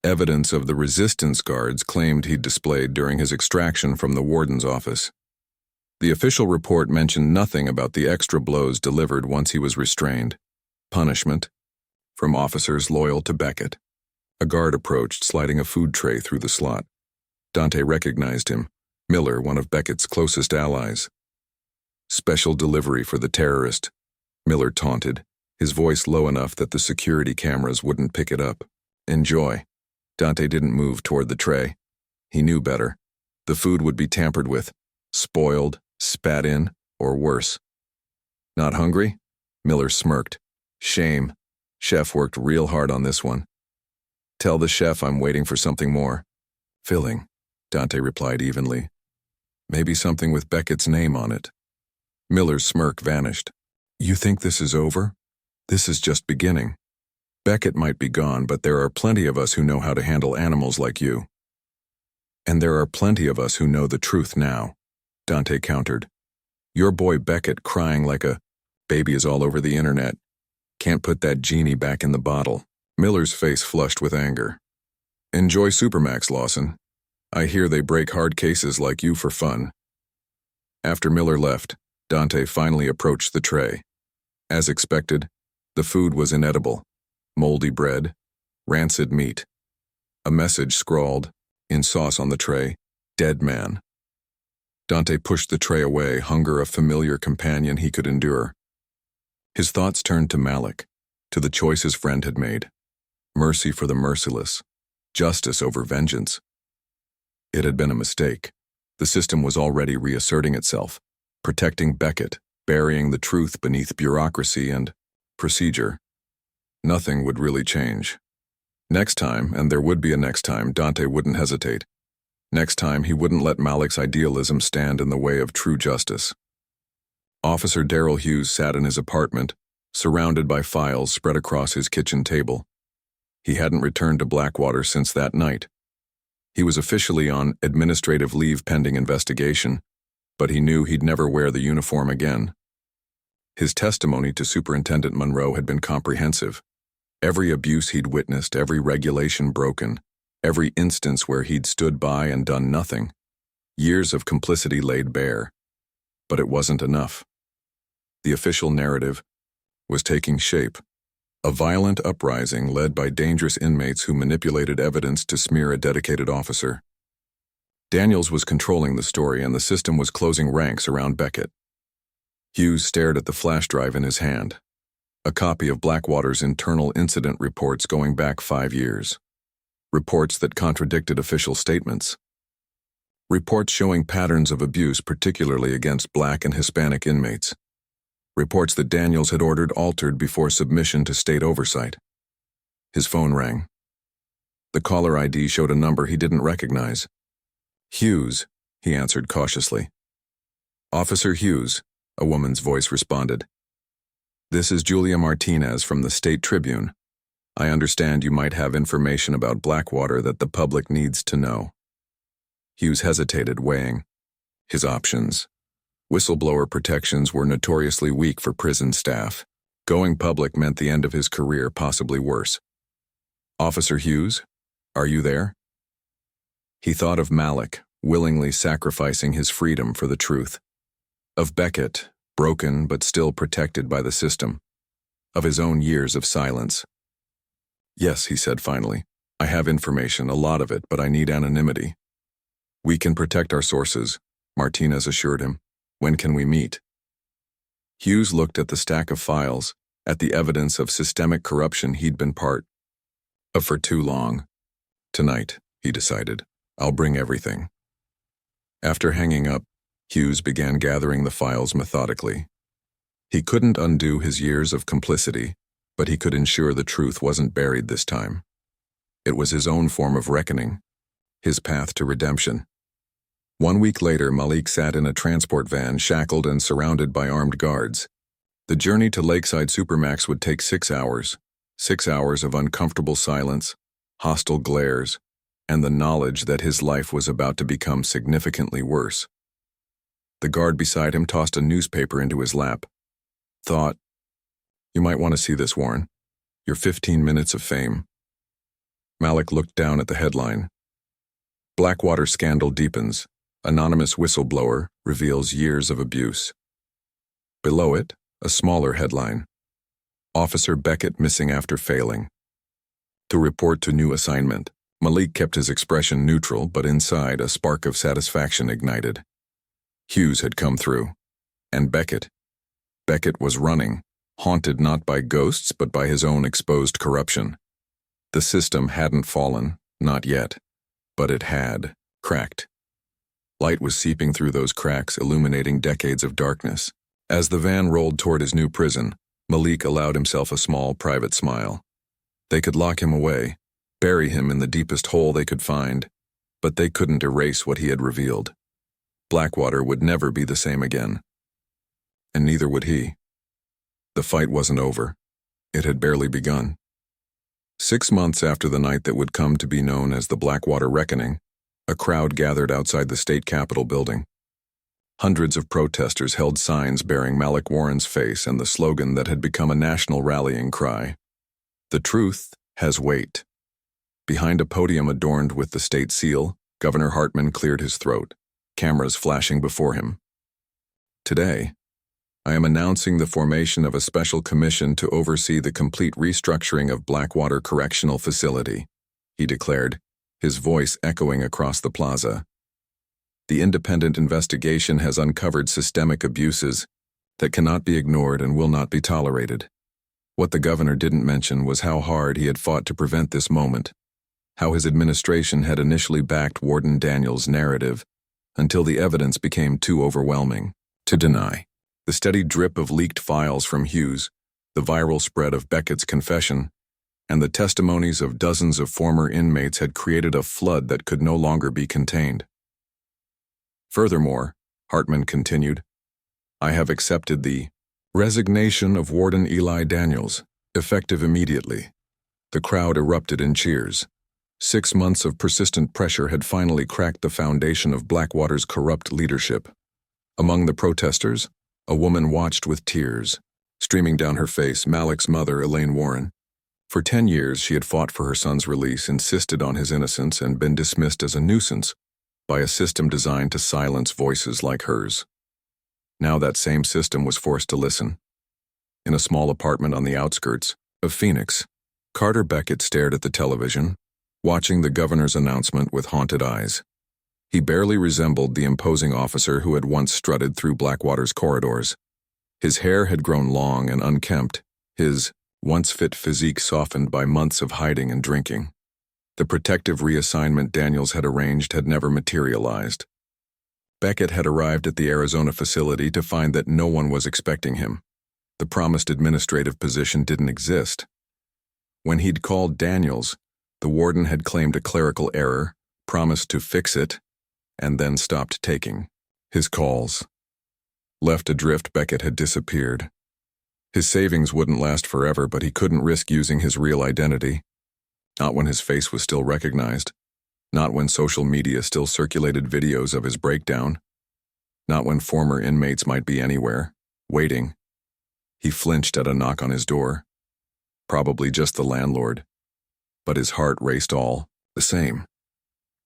A: Evidence of the resistance guards claimed he'd displayed during his extraction from the warden's office. The official report mentioned nothing about the extra blows delivered once he was restrained. Punishment from officers loyal to Beckett. A guard approached, sliding a food tray through the slot. Dante recognized him, Miller, one of Beckett's closest allies. "Special delivery for the terrorist," Miller taunted, his voice low enough that the security cameras wouldn't pick it up. "Enjoy." Dante didn't move toward the tray. He knew better. The food would be tampered with, spoiled, spat in, or worse. "Not hungry?" Miller smirked. "Shame. Chef worked real hard on this one." "Tell the chef I'm waiting for something more." "Filling," Dante replied evenly. "Maybe something with Beckett's name on it." Miller's smirk vanished. "You think this is over?" "This is just beginning." Beckett might be gone, but there are plenty of us who know how to handle animals like you. And there are plenty of us who know the truth now, Dante countered. Your boy Beckett crying like a baby is all over the internet. Can't put that genie back in the bottle. Miller's face flushed with anger. Enjoy Supermax, Lawson. I hear they break hard cases like you for fun. After Miller left, Dante finally approached the tray. As expected, the food was inedible. Moldy bread, rancid meat. A message scrawled, in sauce on the tray, "Dead man." Dante pushed the tray away, hunger a familiar companion he could endure. His thoughts turned to Malik, to the choice his friend had made. Mercy for the merciless, justice over vengeance. It had been a mistake. The system was already reasserting itself, protecting Beckett, burying the truth beneath bureaucracy and procedure. Nothing would really change. Next time, and there would be a next time, Dante wouldn't hesitate. Next time, he wouldn't let Malik's idealism stand in the way of true justice. Officer Darrell Hughes sat in his apartment, surrounded by files spread across his kitchen table. He hadn't returned to Blackwater since that night. He was officially on administrative leave pending investigation, but he knew he'd never wear the uniform again. His testimony to Superintendent Monroe had been comprehensive. Every abuse he'd witnessed, every regulation broken, every instance where he'd stood by and done nothing. Years of complicity laid bare. But it wasn't enough. The official narrative was taking shape. A violent uprising led by dangerous inmates who manipulated evidence to smear a dedicated officer. Daniels was controlling the story, and the system was closing ranks around Beckett. Hughes stared at the flash drive in his hand, a copy of Blackwater's internal incident reports going back 5 years. Reports that contradicted official statements. Reports showing patterns of abuse, particularly against Black and Hispanic inmates. Reports that Daniels had ordered altered before submission to state oversight. His phone rang. The caller ID showed a number he didn't recognize. Hughes, he answered cautiously. Officer Hughes, a woman's voice responded. This is Julia Martinez from the State Tribune. I understand you might have information about Blackwater that the public needs to know. Hughes hesitated, weighing his options. Whistleblower protections were notoriously weak for prison staff. Going public meant the end of his career, possibly worse. Officer Hughes, are you there? He thought of Malik, willingly sacrificing his freedom for the truth. Of Beckett, broken but still protected by the system. Of his own years of silence. Yes, he said finally. I have information, a lot of it, but I need anonymity. We can protect our sources, Martinez assured him. When can we meet? Hughes looked at the stack of files, at the evidence of systemic corruption he'd been part of for too long. Tonight, he decided, I'll bring everything. After hanging up, Hughes began gathering the files methodically. He couldn't undo his years of complicity, but he could ensure the truth wasn't buried this time. It was his own form of reckoning, his path to redemption. 1 week later, Malik sat in a transport van, shackled and surrounded by armed guards. The journey to Lakeside Supermax would take 6 hours. 6 hours of uncomfortable silence, hostile glares, and the knowledge that his life was about to become significantly worse. The guard beside him tossed a newspaper into his lap. Thought, you might want to see this, Warren. Your 15 minutes of fame. Malik looked down at the headline. Blackwater scandal deepens. Anonymous whistleblower reveals years of abuse. Below it, a smaller headline. Officer Beckett missing after failing. To report to new assignment. Malik kept his expression neutral, but inside a spark of satisfaction ignited. Hughes had come through. And Beckett. Beckett was running, haunted not by ghosts but by his own exposed corruption. The system hadn't fallen, not yet, but it had cracked. Light was seeping through those cracks, illuminating decades of darkness. As the van rolled toward his new prison, Malik allowed himself a small, private smile. They could lock him away, bury him in the deepest hole they could find, but they couldn't erase what he had revealed. Blackwater would never be the same again. And neither would he. The fight wasn't over. It had barely begun. 6 months after the night that would come to be known as the Blackwater Reckoning, a crowd gathered outside the state capitol building. Hundreds of protesters held signs bearing Malik Warren's face and the slogan that had become a national rallying cry. The truth has weight. Behind a podium adorned with the state seal, Governor Hartman cleared his throat, cameras flashing before him. Today, I am announcing the formation of a special commission to oversee the complete restructuring of Blackwater Correctional Facility, he declared, his voice echoing across the plaza. The independent investigation has uncovered systemic abuses that cannot be ignored and will not be tolerated. What the governor didn't mention was how hard he had fought to prevent this moment, how his administration had initially backed Warden Daniels' narrative until the evidence became too overwhelming to deny. The steady drip of leaked files from Hughes, the viral spread of Beckett's confession, and the testimonies of dozens of former inmates had created a flood that could no longer be contained. Furthermore, Hartman continued, I have accepted the resignation of Warden Eli Daniels, effective immediately. The crowd erupted in cheers. 6 months of persistent pressure had finally cracked the foundation of Blackwater's corrupt leadership. Among the protesters, a woman watched with tears, streaming down her face, Malik's mother, Elaine Warren. For 10 years, she had fought for her son's release, insisted on his innocence, and been dismissed as a nuisance by a system designed to silence voices like hers. Now that same system was forced to listen. In a small apartment on the outskirts of Phoenix, Carter Beckett stared at the television, watching the governor's announcement with haunted eyes. He barely resembled the imposing officer who had once strutted through Blackwater's corridors. His hair had grown long and unkempt, his once fit physique softened by months of hiding and drinking. The protective reassignment Daniels had arranged had never materialized. Beckett had arrived at the Arizona facility to find that no one was expecting him. The promised administrative position didn't exist. When he'd called Daniels, the warden had claimed a clerical error, promised to fix it, and then stopped taking his calls. Left adrift, Beckett had disappeared. His savings wouldn't last forever, but he couldn't risk using his real identity. Not when his face was still recognized. Not when social media still circulated videos of his breakdown. Not when former inmates might be anywhere, waiting. He flinched at a knock on his door. Probably just the landlord. But his heart raced all the same.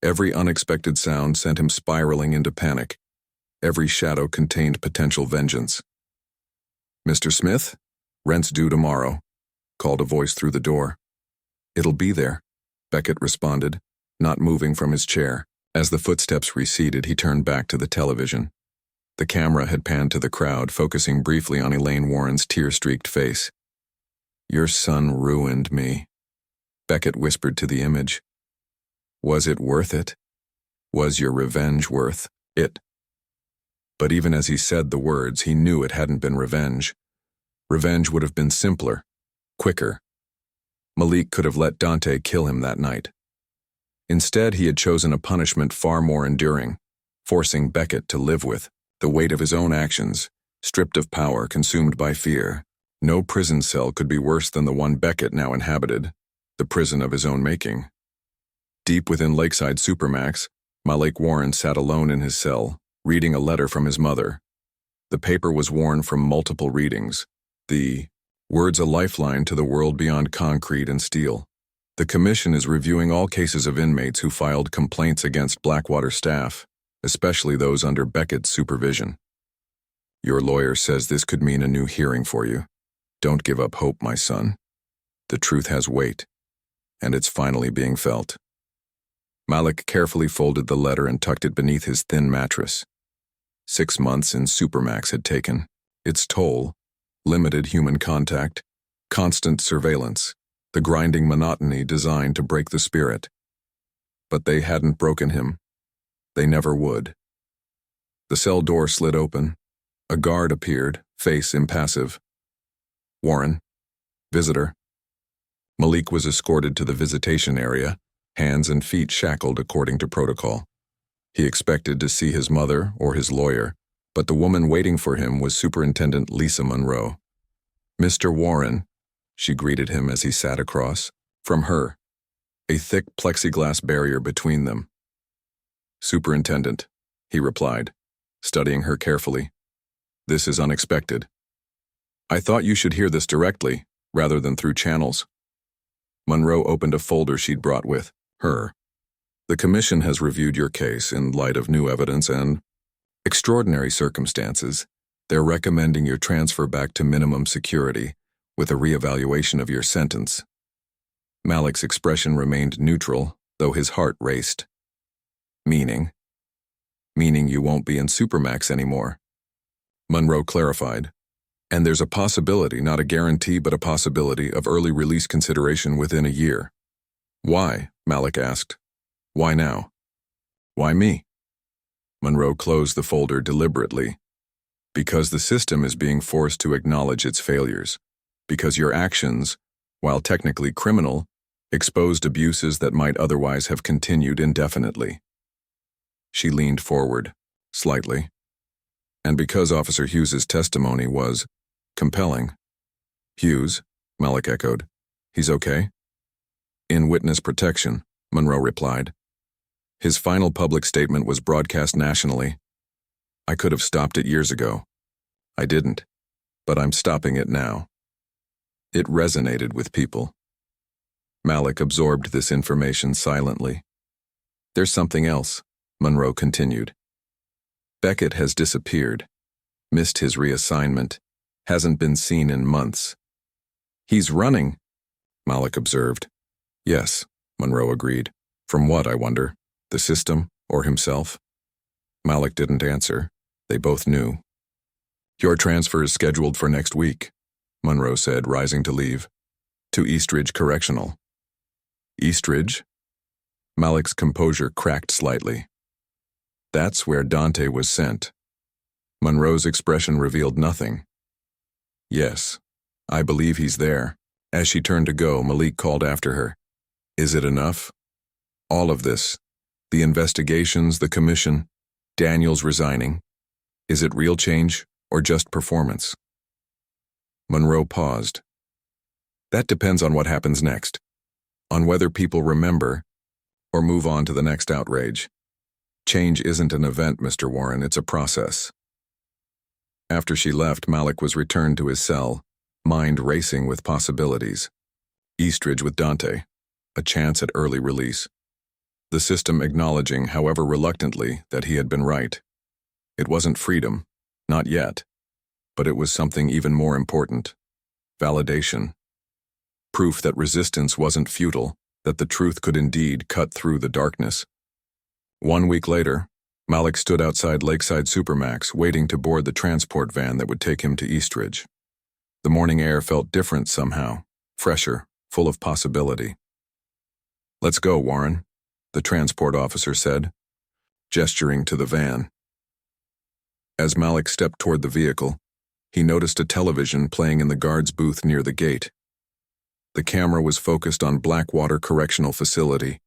A: Every unexpected sound sent him spiraling into panic. Every shadow contained potential vengeance. Mr. Smith? Rent's due tomorrow, called a voice through the door. It'll be there, Beckett responded, not moving from his chair. As the footsteps receded, he turned back to the television. The camera had panned to the crowd, focusing briefly on Elaine Warren's tear-streaked face. Your son ruined me, Beckett whispered to the image. Was it worth it? Was your revenge worth it? But even as he said the words, he knew it hadn't been revenge. Revenge would have been simpler, quicker. Malik could have let Dante kill him that night. Instead, he had chosen a punishment far more enduring, forcing Beckett to live with the weight of his own actions, stripped of power, consumed by fear. No prison cell could be worse than the one Beckett now inhabited, the prison of his own making. Deep within Lakeside Supermax, Malik Warren sat alone in his cell, reading a letter from his mother. The paper was worn from multiple readings. The words a lifeline to the world beyond concrete and steel. The commission is reviewing all cases of inmates who filed complaints against Blackwater staff, especially those under Beckett's supervision. Your lawyer says this could mean a new hearing for you. Don't give up hope, my son. The truth has weight, and it's finally being felt. Malik carefully folded the letter and tucked it beneath his thin mattress. 6 months in Supermax had taken its toll: limited human contact, constant surveillance, the grinding monotony designed to break the spirit. But they hadn't broken him. They never would. The cell door slid open. A guard appeared, face impassive. Warren, visitor. Malik was escorted to the visitation area, hands and feet shackled according to protocol. He expected to see his mother or his lawyer, but the woman waiting for him was Superintendent Lisa Monroe. Mr. Warren, she greeted him as he sat across, From her, a thick plexiglass barrier between them. "Superintendent," he replied, studying her carefully. "This is unexpected. I thought you should hear this directly, rather than through channels." Monroe opened a folder she'd brought with her. "The commission has reviewed your case in light of new evidence and extraordinary circumstances. They're recommending your transfer back to minimum security with a reevaluation of your sentence." Malik's expression remained neutral, though his heart raced. "Meaning? Meaning you won't be in Supermax anymore," Monroe clarified. "And there's a possibility, not a guarantee, but a possibility of early release consideration within a year." "Why?" Malik asked. "Why now?" "Why me?" Monroe closed the folder deliberately. "Because the system is being forced to acknowledge its failures. Because your actions, while technically criminal, exposed abuses that might otherwise have continued indefinitely." She leaned forward, slightly. "And because Officer Hughes's testimony was compelling." "Hughes?" Malik echoed. "He's okay?" "In witness protection," Monroe replied. "His final public statement was broadcast nationally. I could have stopped it years ago. I didn't, but I'm stopping it now." It resonated with people. Malik absorbed this information silently. "There's something else," Monroe continued. "Beckett has disappeared, missed his reassignment, hasn't been seen in months." "He's running," Malik observed. "Yes," Monroe agreed. "From what, I wonder? The system or himself?" Malik didn't answer. They both knew. "Your transfer is scheduled for next week," Monroe said, rising to leave. "To Eastridge Correctional." "Eastridge?" Malik's composure cracked slightly. "That's where Dante was sent." Monroe's expression revealed nothing. "Yes, I believe he's there." As she turned to go, Malik called after her. "Is it enough? All of this, the investigations, the commission, Daniels resigning, is it real change or just performance?" Monroe paused. "That depends on what happens next, on whether people remember or move on to the next outrage. Change isn't an event, Mr. Warren, it's a process." After she left, Malik was returned to his cell, mind racing with possibilities. Eastridge with Dante, a chance at early release. The system acknowledging, however reluctantly, that he had been right. It wasn't freedom, not yet, but it was something even more important. Validation. Proof that resistance wasn't futile, that the truth could indeed cut through the darkness. 1 week later, Malik stood outside Lakeside Supermax, waiting to board the transport van that would take him to Eastridge. The morning air felt different somehow, fresher, full of possibility. "Let's go, Warren," the transport officer said, gesturing to the van. As Malik stepped toward the vehicle, he noticed a television playing in the guard's booth near the gate. The camera was focused on Blackwater Correctional Facility,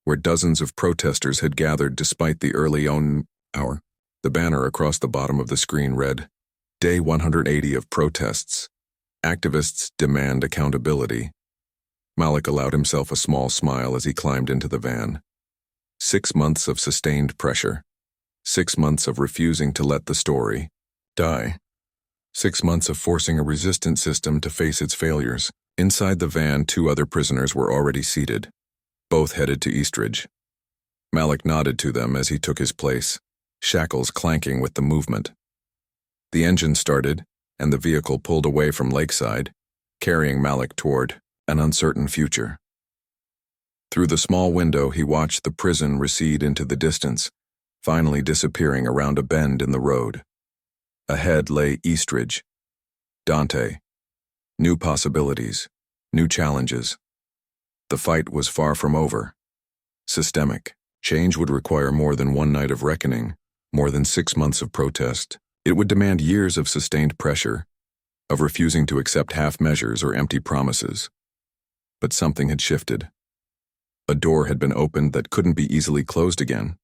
A: where dozens of protesters had gathered despite the early hour. The banner across the bottom of the screen read, "Day 180 of protests. Activists demand accountability." Malik allowed himself a small smile as he climbed into the van. 6 months of sustained pressure. 6 months of refusing to let the story die. 6 months of forcing a resistant system to face its failures. Inside the van, 2 other prisoners were already seated, both headed to Eastridge. Malik nodded to them as he took his place, shackles clanking with the movement. The engine started, and the vehicle pulled away from Lakeside, carrying Malik toward an uncertain future. Through the small window, he watched the prison recede into the distance, finally disappearing around a bend in the road. Ahead lay Eastridge, Dante. New possibilities, new challenges. The fight was far from over. Systemic. Change would require more than 1 night of reckoning, more than 6 months of protest. It would demand years of sustained pressure, of refusing to accept half measures or empty promises. But something had shifted. A door had been opened that couldn't be easily closed again.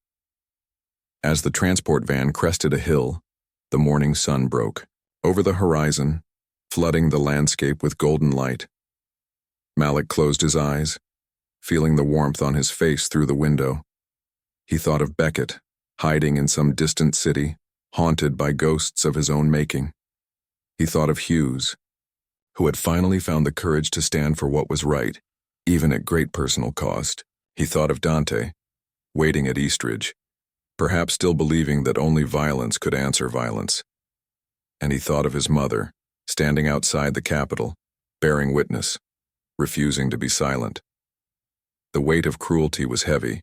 A: As the transport van crested a hill, the morning sun broke over the horizon, flooding the landscape with golden light. Malik closed his eyes, feeling the warmth on his face through the window. He thought of Beckett, hiding in some distant city, haunted by ghosts of his own making. He thought of Hughes, who had finally found the courage to stand for what was right, even at great personal cost. He thought of Dante, waiting at Eastridge, perhaps still believing that only violence could answer violence. And he thought of his mother, standing outside the Capitol, bearing witness, refusing to be silent. The weight of cruelty was heavy,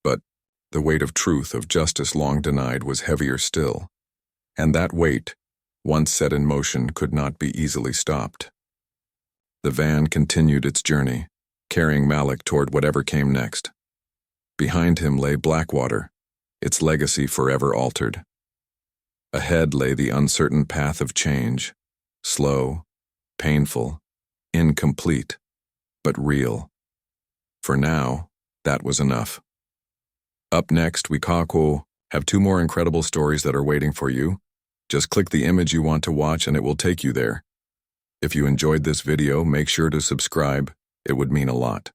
A: but the weight of truth, of justice long denied, was heavier still. And that weight, once set in motion, could not be easily stopped. The van continued its journey, carrying Malik toward whatever came next. Behind him lay Blackwater, its legacy forever altered. Ahead lay the uncertain path of change, slow, painful, incomplete, but real. For now, that was enough. Up next, we have 2 more incredible stories that are waiting for you. Just click the image you want to watch and it will take you there. If you enjoyed this video, make sure to subscribe. It would mean a lot.